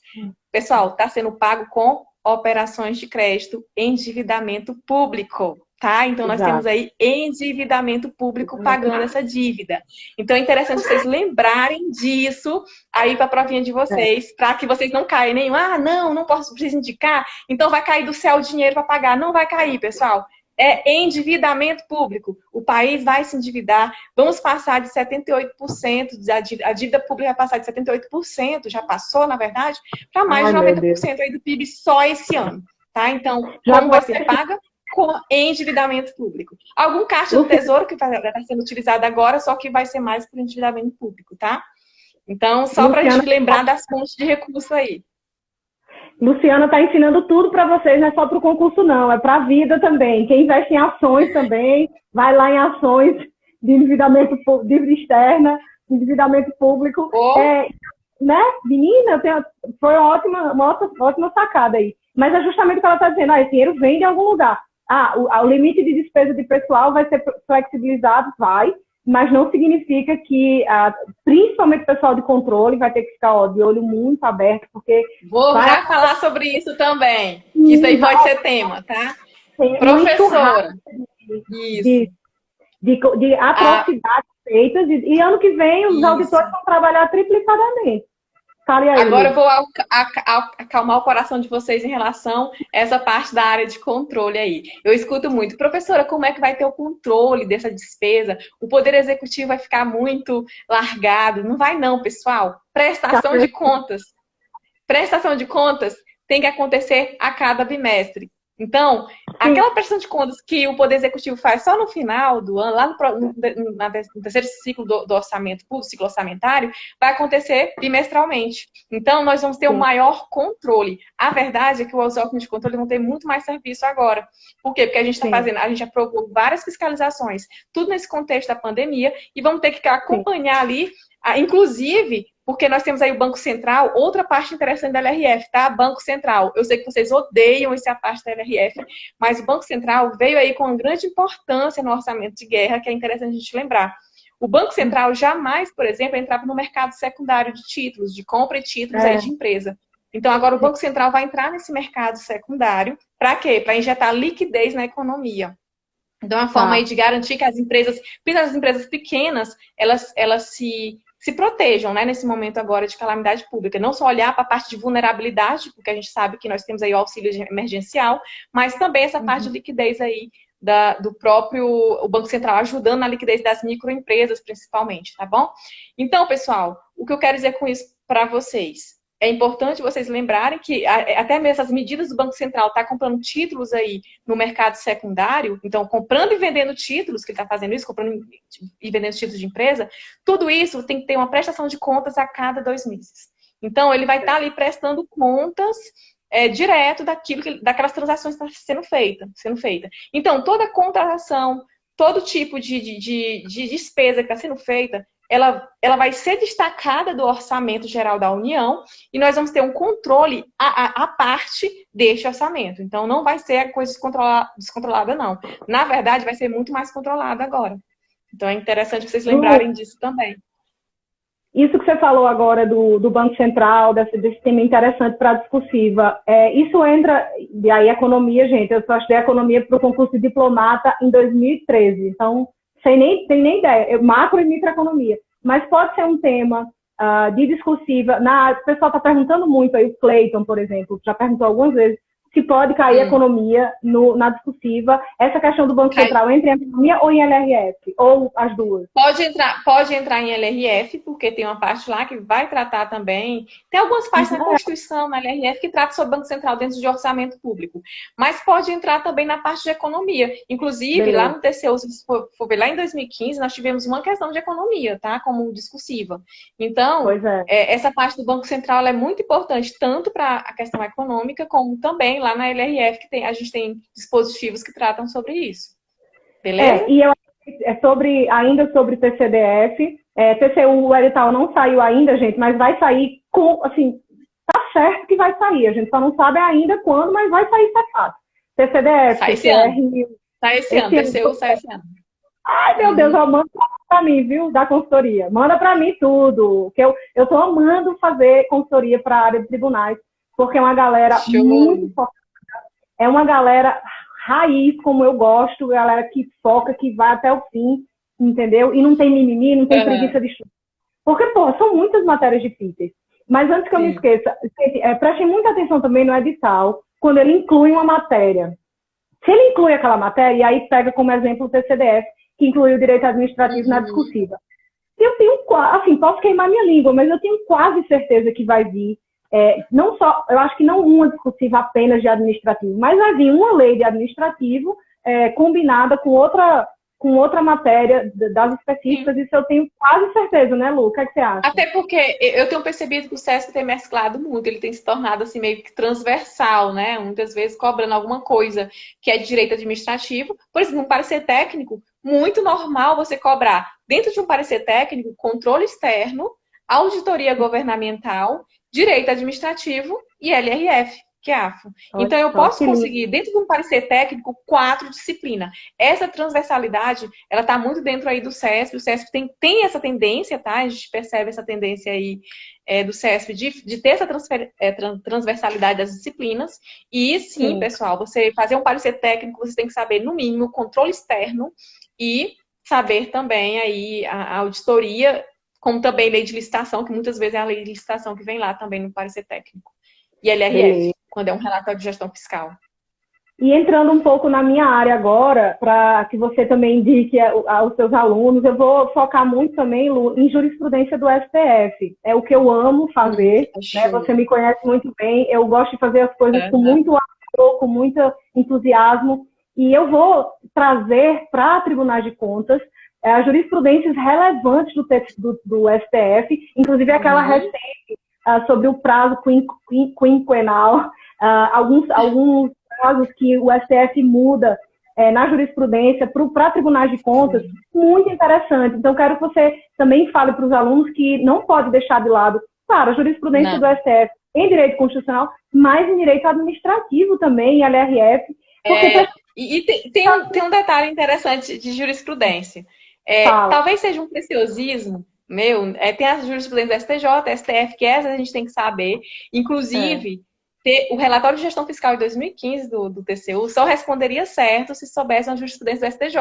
Pessoal, está sendo pago com operações de crédito, endividamento público, tá? Então, nós temos Exato. aí endividamento público pagando essa dívida. Então, é interessante vocês lembrarem disso aí para a provinha de É, vocês, para que vocês não caem nenhum, não posso, preciso indicar, então vai cair do céu o dinheiro para pagar. Não vai cair, pessoal. É endividamento público. O país vai se endividar. Vamos passar de 78%, a dívida pública vai passar de 78%, já passou, na verdade, para mais ai, de meu Deus. 90% aí do PIB só esse ano. Tá? Então, Já como vou vai ser paga? Com endividamento público. Algum caixa do Luciana, Tesouro que está sendo utilizado agora, só que vai ser mais por endividamento público, tá? Então, só para a Luciana gente lembrar das fontes de recurso aí. Luciana está ensinando tudo para vocês, não é só para o concurso, não, é para a vida também. Quem investe em ações também, vai lá em ações de endividamento, dívida externa, endividamento público. Ou Né, menina, foi uma ótima sacada aí. Mas é justamente o que ela está dizendo, esse dinheiro vem de algum lugar. O limite de despesa de pessoal vai ser flexibilizado, vai, mas não significa que, principalmente o pessoal de controle, vai ter que ficar de olho muito aberto, porque vou vai já falar sobre isso também. Que isso aí pode ser tema, tá? ter uma enxurrada Professora, isso. de, de A, atrocidades feitas, e ano que vem os isso. auditores vão trabalhar triplicadamente. Fale aí, Agora eu Lu. vou acalmar o coração de vocês em relação a essa parte da área de controle aí. Eu escuto muito, professora, como é que vai ter o controle dessa despesa? O Poder Executivo vai ficar muito largado? Não vai não, pessoal. Prestação de contas. Prestação de contas tem que acontecer a cada bimestre. Então, aquela prestação de contas que o Poder Executivo faz só no final do ano, lá no terceiro ciclo do orçamento, do ciclo orçamentário, vai acontecer bimestralmente. Então, nós vamos ter um maior controle. A verdade é que os órgãos de controle vão ter muito mais serviço agora. Por quê? Porque a gente está fazendo, a gente aprovou várias fiscalizações, tudo nesse contexto da pandemia, e vamos ter que acompanhar ali, inclusive, porque nós temos aí o Banco Central, outra parte interessante da LRF, tá? Banco Central. Eu sei que vocês odeiam essa parte da LRF, mas o Banco Central veio aí com uma grande importância no orçamento de guerra, que é interessante a gente lembrar. O Banco Central jamais, por exemplo, entrava no mercado secundário de títulos, de compra de títulos aí de empresa. Então, agora o Banco Central vai entrar nesse mercado secundário. Para quê? Para injetar liquidez na economia. Então, é uma forma aí de garantir que as empresas, principalmente as empresas pequenas, elas se protejam, né, nesse momento agora de calamidade pública. Não só olhar para a parte de vulnerabilidade, porque a gente sabe que nós temos aí o auxílio emergencial, mas também essa parte de liquidez aí do próprio o Banco Central ajudando na liquidez das microempresas, principalmente, tá bom? Então, pessoal, o que eu quero dizer com isso para vocês? É importante vocês lembrarem que até mesmo essas medidas do Banco Central está comprando títulos aí no mercado secundário, então comprando e vendendo títulos, que ele está fazendo isso, comprando e vendendo títulos de empresa, tudo isso tem que ter uma prestação de contas a cada 2 meses. Então, ele vai estar ali prestando contas direto daquelas transações que estão sendo feita. Então, toda contratação, todo tipo de despesa que está sendo feita, ela vai ser destacada do orçamento geral da União e nós vamos ter um controle à parte deste orçamento. Então, não vai ser a coisa descontrolada, não. Na verdade, vai ser muito mais controlada agora. Então, é interessante vocês lembrarem disso também. Isso que você falou agora do Banco Central, desse tema interessante para a discursiva, isso entra, e aí economia, gente, eu só estudei economia para o concurso de diplomata em 2013, então tem nem ideia, macro e microeconomia, mas pode ser um tema de discursiva, o pessoal está perguntando muito aí, o Cleiton, por exemplo, já perguntou algumas vezes, se pode cair a economia na discursiva. Essa questão do Banco Central entra em economia ou em LRF? Ou as duas? Pode entrar em LRF, porque tem uma parte lá que vai tratar também. Tem algumas partes na Constituição, na LRF, que trata sobre o Banco Central dentro de orçamento público. Mas pode entrar também na parte de economia. Inclusive, lá no TCU, se for ver lá em 2015, nós tivemos uma questão de economia, tá? Como discursiva. Então, essa parte do Banco Central é muito importante, tanto para a questão econômica, como também lá na LRF, que a gente tem dispositivos que tratam sobre isso. Beleza? E ainda sobre TCDF, TCU, o edital não saiu ainda, gente, mas vai sair assim, tá certo que vai sair, a gente só não sabe ainda quando, mas vai sair, tá fácil. TCDF, sai esse ano. Sai esse ano, TCU sai esse ano. Ai, meu Deus, manda pra mim, viu, da consultoria. Manda pra mim tudo, que eu tô amando fazer consultoria para a área de tribunais, porque é uma galera muito focada, é uma galera raiz, como eu gosto, galera que foca, que vai até o fim, entendeu? E não tem mimimi, não tem preguiça de estudar. Porque, são muitas matérias difíceis. Mas antes que eu me esqueça, prestem muita atenção também no edital, quando ele inclui uma matéria. Se ele inclui aquela matéria, e aí pega como exemplo o TCDF, que inclui o direito administrativo na discursiva. Eu tenho, assim, posso queimar minha língua, mas eu tenho quase certeza que vai vir. Não só, eu acho que não uma discursiva apenas de administrativo, mas vai vir uma lei de administrativo combinada com outra matéria das específicas, isso eu tenho quase certeza, né, Lu? O que é que você acha? Até porque eu tenho percebido que o SESC tem mesclado muito, ele tem se tornado assim meio que transversal, né? Muitas vezes cobrando alguma coisa que é de direito administrativo. Por exemplo, um parecer técnico, muito normal você cobrar, dentro de um parecer técnico, controle externo, auditoria governamental, direito administrativo e LRF, que é AFO. Então, eu posso conseguir, dentro de um parecer técnico, 4 disciplinas. Essa transversalidade, ela está muito dentro aí do CESP. O CESP tem essa tendência, tá? A gente percebe essa tendência aí do CESP de ter essa transversalidade das disciplinas. E sim, pessoal, você fazer um parecer técnico, você tem que saber, no mínimo, o controle externo e saber também aí a auditoria, como também lei de licitação, que muitas vezes é a lei de licitação que vem lá também no parecer técnico. E LRF, quando é um relatório de gestão fiscal. E entrando um pouco na minha área agora, para que você também indique aos seus alunos, eu vou focar muito também, Lu, em jurisprudência do STF. É o que eu amo fazer, né? Você me conhece muito bem, eu gosto de fazer as coisas com muito amor entrou com muito entusiasmo. E eu vou trazer para tribunais de contas as jurisprudências relevantes do STF, inclusive aquela recente sobre o prazo quinquenal, alguns casos que o STF muda na jurisprudência para tribunais de contas, muito interessante. Então, quero que você também fale para os alunos que não pode deixar de lado, claro, a jurisprudência do STF em direito constitucional, mas em direito administrativo também, em LRF. Tem um detalhe interessante de jurisprudência. Talvez seja um preciosismo meu, tem a jurisprudência do STJ, STF, que essa a gente tem que saber. Inclusive, o relatório de gestão fiscal de 2015 do TCU só responderia certo se soubesse uma jurisprudência do STJ,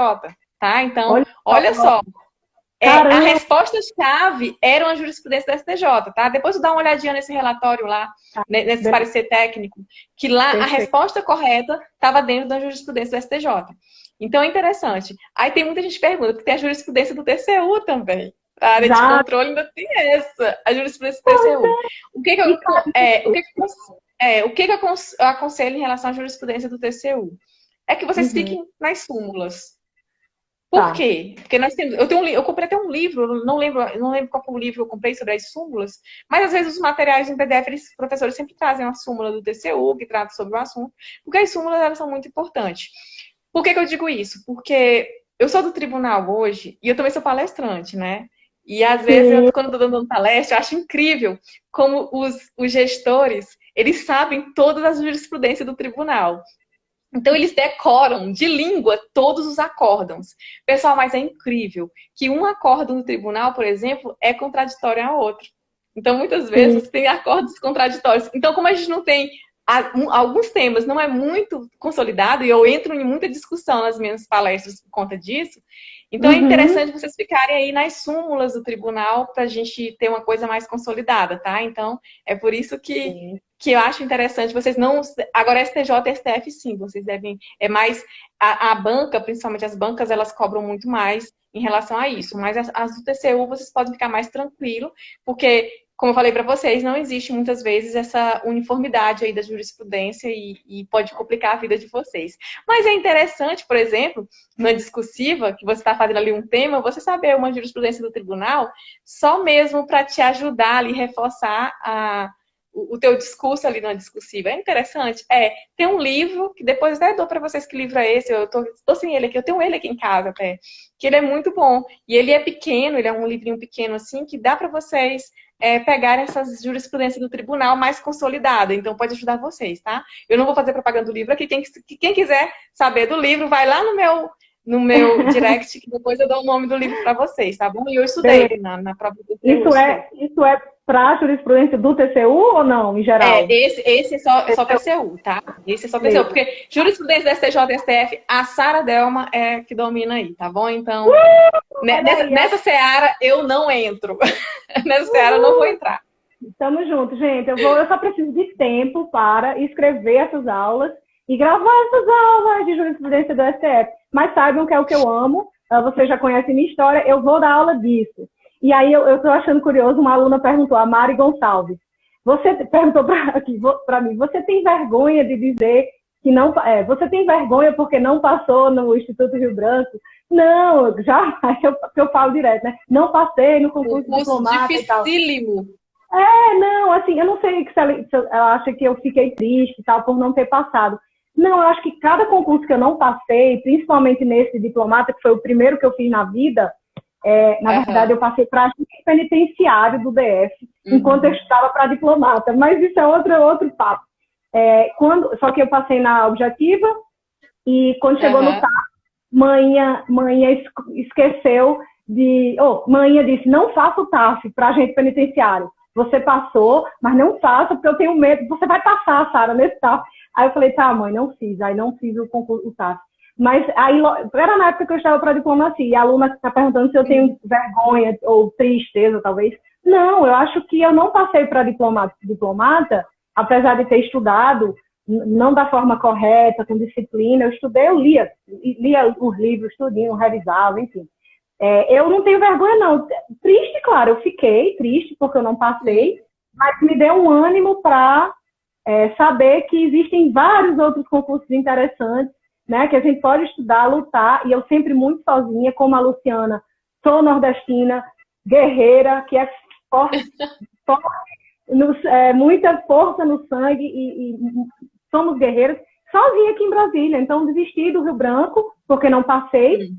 tá? Então, olha só. A resposta-chave era uma jurisprudência do STJ, tá? Depois tu dá uma olhadinha nesse relatório lá, nesse parecer técnico, que lá a resposta correta estava dentro da jurisprudência do STJ. Então é interessante. Aí tem muita gente que pergunta, porque tem a jurisprudência do TCU também. A área de controle ainda tem essa, a jurisprudência do TCU. O que eu aconselho em relação à jurisprudência do TCU? É que vocês fiquem nas súmulas. Por quê? Porque nós temos. Eu comprei até um livro, não lembro qual foi o livro que eu comprei sobre as súmulas, mas às vezes os materiais em PDF, os professores sempre trazem uma súmula do TCU que trata sobre o assunto, porque as súmulas elas são muito importantes. Por que eu digo isso? Porque eu sou do tribunal hoje e eu também sou palestrante, né? E às vezes, quando eu estou dando palestra, eu acho incrível como os gestores, eles sabem todas as jurisprudências do tribunal. Então, eles decoram de língua todos os acórdãos. Pessoal, mas é incrível que um acórdão do tribunal, por exemplo, é contraditório ao outro. Então, muitas vezes, tem acórdãos contraditórios. Então, como a gente não tem alguns temas, não é muito consolidado, e eu entro em muita discussão nas minhas palestras por conta disso, então é interessante vocês ficarem aí nas súmulas do tribunal para a gente ter uma coisa mais consolidada, tá? Então, é por isso que eu acho interessante vocês não... Agora, STJ e STF, sim, vocês devem... É mais... A banca, principalmente as bancas, elas cobram muito mais em relação a isso. Mas as do TCU, vocês podem ficar mais tranquilo, porque, como eu falei para vocês, não existe muitas vezes essa uniformidade aí da jurisprudência e pode complicar a vida de vocês. Mas é interessante, por exemplo, na discursiva, que você está fazendo ali um tema, você saber uma jurisprudência do tribunal, só mesmo para te ajudar ali, reforçar o teu discurso ali na discursiva. É interessante? Tem um livro, que depois até dou para vocês que livro é esse, eu tô sem ele aqui, eu tenho ele aqui em casa até, que ele é muito bom. E ele é pequeno, ele é um livrinho pequeno assim, que dá para vocês pegarem essas jurisprudências do tribunal mais consolidada. Então pode ajudar vocês, tá? Eu não vou fazer propaganda do livro aqui, quem quiser saber do livro, vai lá no meu direct, que depois eu dou o nome do livro para vocês, tá bom? E eu estudei na prova do TCU. Isso é para a jurisprudência do TCU ou não, em geral? Esse é só TCU, tá? Esse é só TCU, porque jurisprudência da STJ e STF, a Sara Delma é que domina aí, tá bom? Então, nessa seara eu não entro. Nessa seara eu não vou entrar. Tamo junto, gente. Eu só preciso de tempo para escrever essas aulas e gravar essas aulas de jurisprudência do STF. Mas saibam que é o que eu amo, vocês já conhecem minha história, eu vou dar aula disso. E aí eu estou achando curioso, uma aluna perguntou, a Mari Gonçalves, você perguntou para mim, você tem vergonha de dizer que não... você tem vergonha porque não passou no Instituto Rio Branco? Não, jamais, eu falo direto, né? Não passei no concurso diplomata e tal. Dificílimo. Não, assim, eu não sei se ela acha que eu fiquei triste e tal por não ter passado. Não, eu acho que cada concurso que eu não passei, principalmente nesse diplomata, que foi o primeiro que eu fiz na vida, na verdade eu passei para agente penitenciário do DF, enquanto eu estava para diplomata, mas isso é outro papo. Só que eu passei na objetiva e quando chegou no TAF, manhã esqueceu de... manhã disse, não faça o TAF para agente penitenciário. Você passou, mas não faça, porque eu tenho medo. Você vai passar, Sara, nesse TAF. Aí eu falei, tá, mãe, não fiz. Aí não fiz o concurso, o TAF. Mas aí, era na época que eu estava para diplomacia. E a aluna está perguntando se eu tenho vergonha ou tristeza, talvez. Não, eu acho que eu não passei para diplomata, apesar de ter estudado, não da forma correta, com disciplina. Eu estudei, eu lia os livros, estudinho, revisava, enfim. Eu não tenho vergonha, não. Triste, claro, eu fiquei triste porque eu não passei, mas me deu um ânimo para saber que existem vários outros concursos interessantes, né, que a gente pode estudar, lutar, e eu sempre muito sozinha, como a Luciana, sou nordestina, guerreira, que é forte, muita força no sangue e somos guerreiras, sozinha aqui em Brasília. Então, desisti do Rio Branco, porque não passei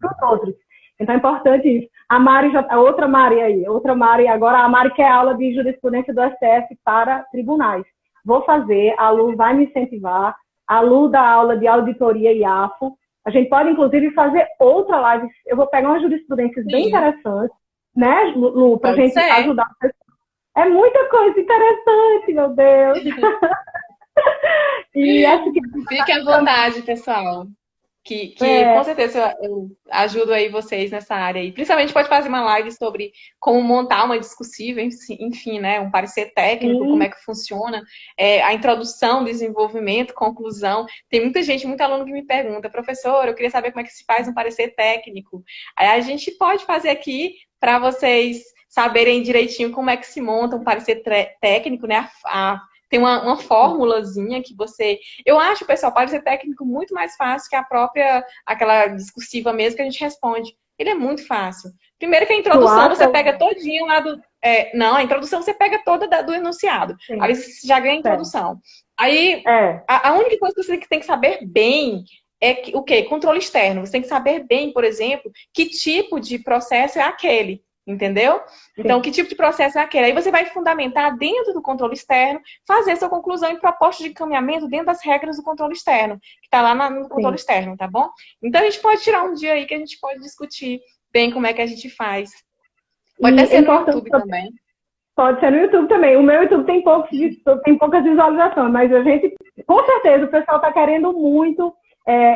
para os outros. Então, é importante isso. A Mari, outra Mari, agora a Mari quer aula de jurisprudência do STF para tribunais. Vou fazer, a Lu vai me incentivar, a Lu dá aula de auditoria e AFO. A gente pode, inclusive, fazer outra live. Eu vou pegar umas jurisprudências bem interessantes, né, Lu, para a gente ajudar as pessoas. É muita coisa interessante, meu Deus. E acho que... Fique à vontade, pessoal. Que com certeza eu ajudo aí vocês nessa área aí. Principalmente pode fazer uma live sobre como montar uma discussiva, enfim, né? Um parecer técnico, como é que funciona, a introdução, desenvolvimento, conclusão. Tem muita gente, muito aluno que me pergunta, professor, eu queria saber como é que se faz um parecer técnico. Aí a gente pode fazer aqui para vocês saberem direitinho como é que se monta um parecer técnico, né? Tem uma formulazinha que você... Eu acho, pessoal, parecer técnico muito mais fácil que aquela discursiva mesmo que a gente responde. Ele é muito fácil. Primeiro que a introdução você pega todinho lá do... não, a introdução você pega toda do enunciado. Sim. Aí você já ganha a introdução. Aí, a única coisa que você tem que saber bem é o quê? Controle externo. Você tem que saber bem, por exemplo, que tipo de processo é aquele. Entendeu? Sim. Então, que tipo de processo é aquele? Aí você vai fundamentar dentro do controle externo, fazer sua conclusão e proposta de encaminhamento dentro das regras do controle externo, que está lá no controle externo, tá bom? Então, a gente pode tirar um dia aí que a gente pode discutir bem como é que a gente faz. Pode até ser no YouTube também. Pode ser no YouTube também. O meu YouTube tem poucas visualizações, mas a gente, com certeza, o pessoal está querendo muito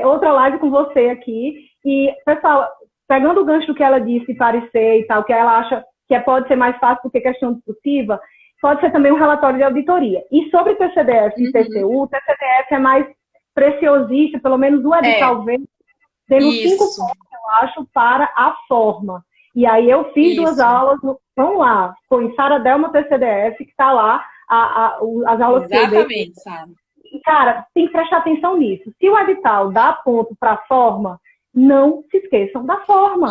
outra live com você aqui. E, pessoal, pegando o gancho do que ela disse, parecer e tal, que ela acha que pode ser mais fácil do que questão discussiva, pode ser também um relatório de auditoria. E sobre TCDF e TCU, o TCDF é mais preciosista, pelo menos o edital vem tendo 5 pontos, eu acho, para a forma. E aí eu fiz 2 aulas, vamos lá, com Sara Delma TCDF, que está lá, as aulas que eu dei. Exatamente, sabe? E, cara, tem que prestar atenção nisso. Se o edital dá ponto para a forma, não se esqueçam da forma.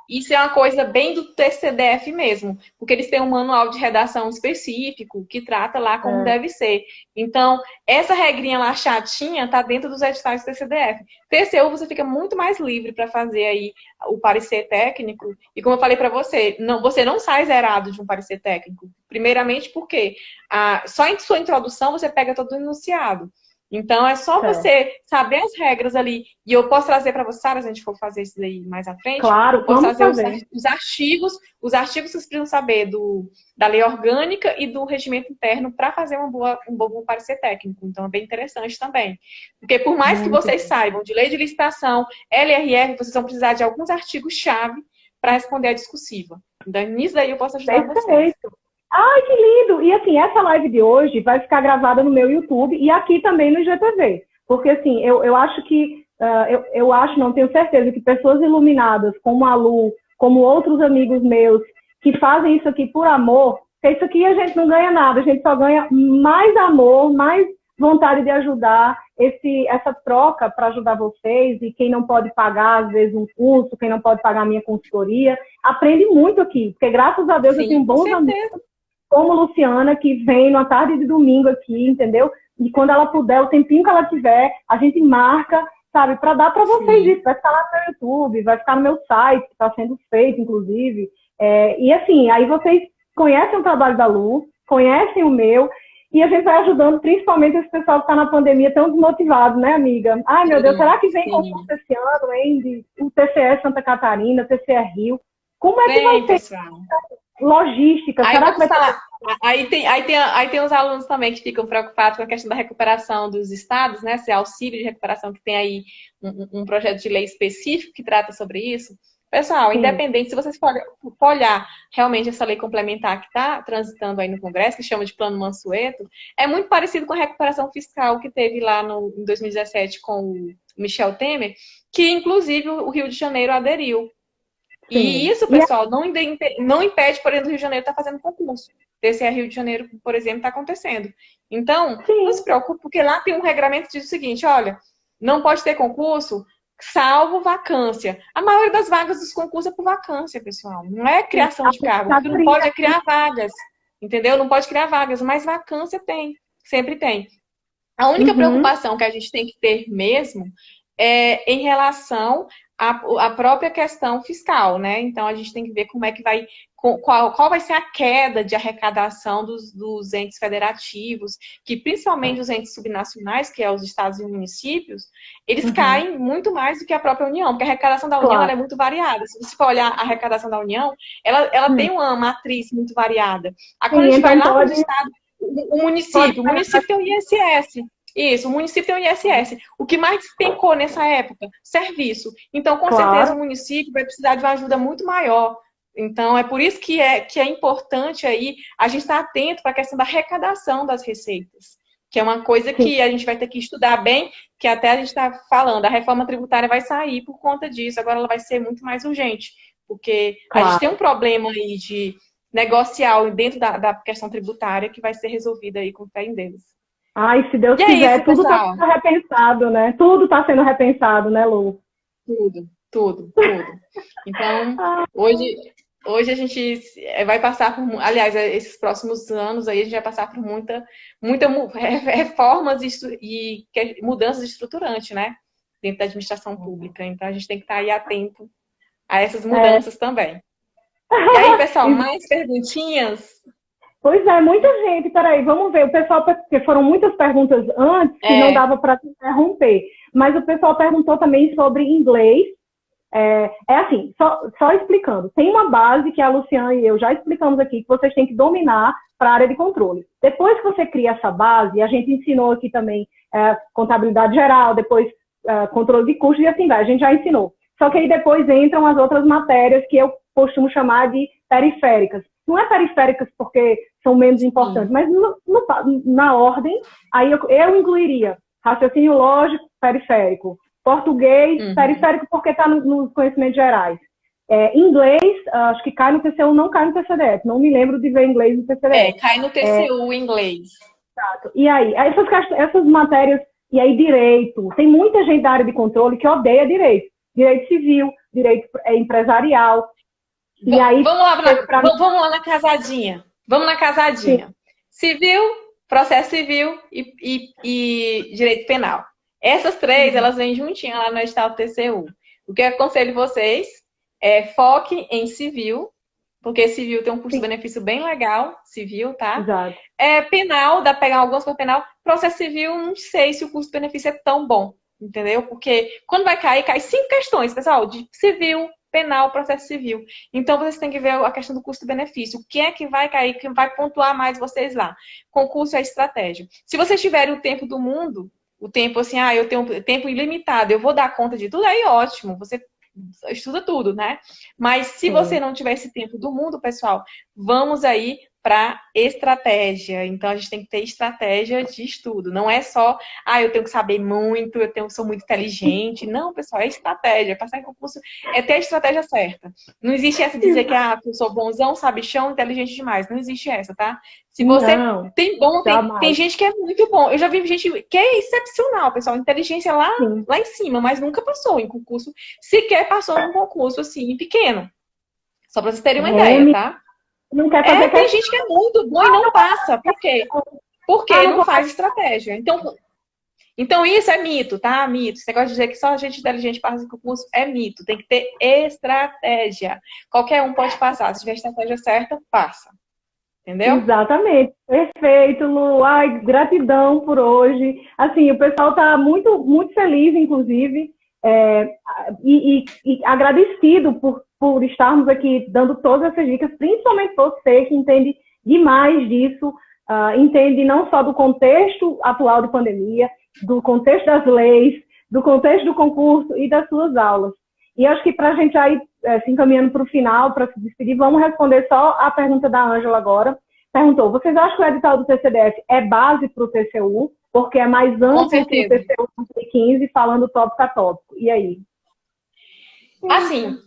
Isso é uma coisa bem do TCDF mesmo, porque eles têm um manual de redação específico que trata lá como deve ser. Então, essa regrinha lá chatinha tá dentro dos editais do TCDF. TCU você fica muito mais livre para fazer aí o parecer técnico. E como eu falei para você não sai zerado de um parecer técnico. Primeiramente porque só em sua introdução você pega todo o enunciado. Então, é só você saber as regras ali. E eu posso trazer para você, Sara, se a gente for fazer isso daí mais à frente. Claro, posso trazer os artigos. Os artigos vocês precisam saber da lei orgânica e do regimento interno para fazer um bom parecer técnico. Então, é bem interessante também. Porque por mais que vocês saibam de lei de licitação, LRR, vocês vão precisar de alguns artigos-chave para responder a discursiva. Então, nisso daí eu posso ajudar vocês. Ai, que lindo! E assim, essa live de hoje vai ficar gravada no meu YouTube e aqui também no IGTV. Porque assim, eu acho que, não tenho certeza, que pessoas iluminadas como a Lu, como outros amigos meus, que fazem isso aqui por amor, porque isso aqui a gente não ganha nada, a gente só ganha mais amor, mais vontade de ajudar, essa troca para ajudar vocês, e quem não pode pagar, às vezes, um curso, quem não pode pagar a minha consultoria, aprende muito aqui, porque graças a Deus eu tenho bons amigos, como Luciana, que vem numa tarde de domingo aqui, entendeu? E quando ela puder, o tempinho que ela tiver, a gente marca, sabe, para dar para vocês isso. Vai ficar lá no meu YouTube, vai ficar no meu site, que está sendo feito, inclusive. E assim, aí vocês conhecem o trabalho da Lu, conhecem o meu, e a gente vai ajudando, principalmente esse pessoal que está na pandemia tão desmotivado, né, amiga? Ai, meu Deus, será que vem concurso esse ano, hein? O TCE Santa Catarina, TCE Rio. Como é que vai ser? Pessoal. Logística, será que vai falar? Aí tem os alunos também que ficam preocupados com a questão da recuperação dos estados, né? Esse auxílio de recuperação, que tem aí um projeto de lei específico que trata sobre isso. Pessoal, independente, se vocês for olhar realmente essa lei complementar que está transitando aí no Congresso, que chama de Plano Mansueto, é muito parecido com a recuperação fiscal que teve lá em 2017 com o Michel Temer, que inclusive o Rio de Janeiro aderiu. E Sim. isso, pessoal, não impede, por exemplo, do Rio de Janeiro estar fazendo concurso. TCE Rio de Janeiro, por exemplo, está acontecendo. Então, não se Sim. preocupe, porque lá tem um regramento que diz o seguinte, olha, não pode ter concurso salvo vacância. A maioria das vagas dos concursos é por vacância, pessoal. Não é criação de cargo. O que não pode é criar vagas, entendeu? Não pode criar vagas, mas vacância tem, sempre tem. A única preocupação que a gente tem que ter mesmo é em relação à própria questão fiscal, né? Então, a gente tem que ver como é que vai, qual vai ser a queda de arrecadação dos entes federativos, que principalmente os entes subnacionais, que é os estados e municípios, eles caem muito mais do que a própria União, porque a arrecadação da União ela é muito variada. Se você for olhar a arrecadação da União, ela tem uma matriz muito variada. Quando a gente vai lá para os estados, o município tem o ISS. Isso, o município tem o ISS. O que mais despencou nessa época? Serviço. Então, com certeza, o município vai precisar de uma ajuda muito maior. Então, é por isso que é importante aí a gente estar atento para a questão da arrecadação das receitas, que é uma coisa que a gente vai ter que estudar bem, que até a gente está falando, a reforma tributária vai sair por conta disso, agora ela vai ser muito mais urgente, porque a gente tem um problema aí de negocial dentro da questão tributária que vai ser resolvida aí com o fé em Deus. Ai, se Deus quiser, tudo está sendo repensado, né? Tudo está sendo repensado, né, Lu? Tudo. Então, hoje a gente vai passar por... Aliás, esses próximos anos aí a gente vai passar por muita reformas e mudanças estruturantes, né? Dentro da administração pública. Então, a gente tem que estar aí atento a essas mudanças também. E aí, pessoal, mais perguntinhas? Pois é, muita gente. Peraí, vamos ver. O pessoal, porque foram muitas perguntas antes que não dava para interromper. Mas o pessoal perguntou também sobre inglês. Assim, só explicando. Tem uma base que a Luciana e eu já explicamos aqui, que vocês têm que dominar para a área de controle. Depois que você cria essa base, a gente ensinou aqui também contabilidade geral, depois controle de custos e assim vai. A gente já ensinou. Só que aí depois entram as outras matérias que eu costumo chamar de periféricas. Não é periféricas porque são menos importantes, mas na ordem, aí eu incluiria raciocínio lógico, periférico. Português, periférico porque está nos conhecimentos gerais. Inglês, acho que cai no TCU, não cai no TCDF. Não me lembro de ver inglês no TCDF. Cai no TCU inglês. Exato. E aí, essas matérias, e aí direito. Tem muita gente da área de controle que odeia direito. Direito civil, direito empresarial. E aí, vamos lá na casadinha. Vamos na casadinha. Sim. Civil, processo civil e direito penal. Essas três, elas vêm juntinhas lá no edital do TCU. O que eu aconselho vocês foque em civil, porque civil tem um custo-benefício bem legal, civil, tá? Exato. Penal, dá pra pegar algumas para penal. Processo civil, não sei se o custo-benefício é tão bom, entendeu? Porque quando vai cair, cai 5 questões, pessoal, de civil, penal, processo civil. Então, vocês têm que ver a questão do custo-benefício. O que é que vai cair, que vai pontuar mais vocês lá? Concurso é estratégia. Se vocês tiverem o tempo do mundo, o tempo assim, eu tenho tempo ilimitado, eu vou dar conta de tudo, aí ótimo, você estuda tudo, né? Mas se você não tiver esse tempo do mundo, pessoal, vamos aí para estratégia. Então, a gente tem que ter estratégia de estudo. Não é só, eu tenho que saber muito, sou muito inteligente. Não, pessoal, é estratégia. Passar em concurso é ter a estratégia certa. Não existe essa de dizer que eu sou bonzão, sabichão, inteligente demais. Não existe essa, tá? Se você tem gente que é muito bom. Eu já vi gente que é excepcional, pessoal. Inteligência lá em cima, mas nunca passou em concurso. Sequer passou num concurso, assim, pequeno. Só para vocês terem uma ideia, tá? Não quer fazer tem gente que é muito bom e não passa. Por quê? Porque não faz estratégia. Então isso é mito, tá? Mito. Esse negócio de dizer que só gente inteligente passa em concurso é mito. Tem que ter estratégia. Qualquer um pode passar. Se tiver a estratégia certa, passa. Entendeu? Exatamente. Perfeito, Lu. Ai, gratidão por hoje. Assim, o pessoal tá muito, muito feliz, inclusive, e agradecido por estarmos aqui dando todas essas dicas, principalmente você que entende demais disso, entende não só do contexto atual de pandemia, do contexto das leis, do contexto do concurso e das suas aulas. E acho que para a gente já ir se encaminhando para o final, para se despedir, vamos responder só a pergunta da Ângela agora. Perguntou, vocês acham que o edital do TCDF é base para o TCU? Porque é mais amplo que o TCU 2015, falando tópico a tópico. E aí? Assim,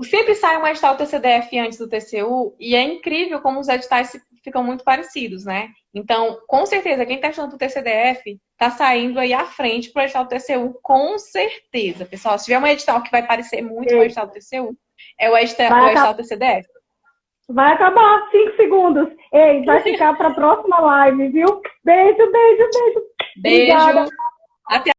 sempre sai um edital TCDF antes do TCU e é incrível como os editais ficam muito parecidos, né? Então, com certeza, quem está estudando para o TCDF está saindo aí à frente para o edital do TCU, com certeza. Pessoal, se tiver um edital que vai parecer muito com o edital do TCU, é o edital TCDF. Vai acabar, 5 segundos. Ei, vai ficar para a próxima live, viu? Beijo, beijo, beijo. Beijo. Obrigada. Até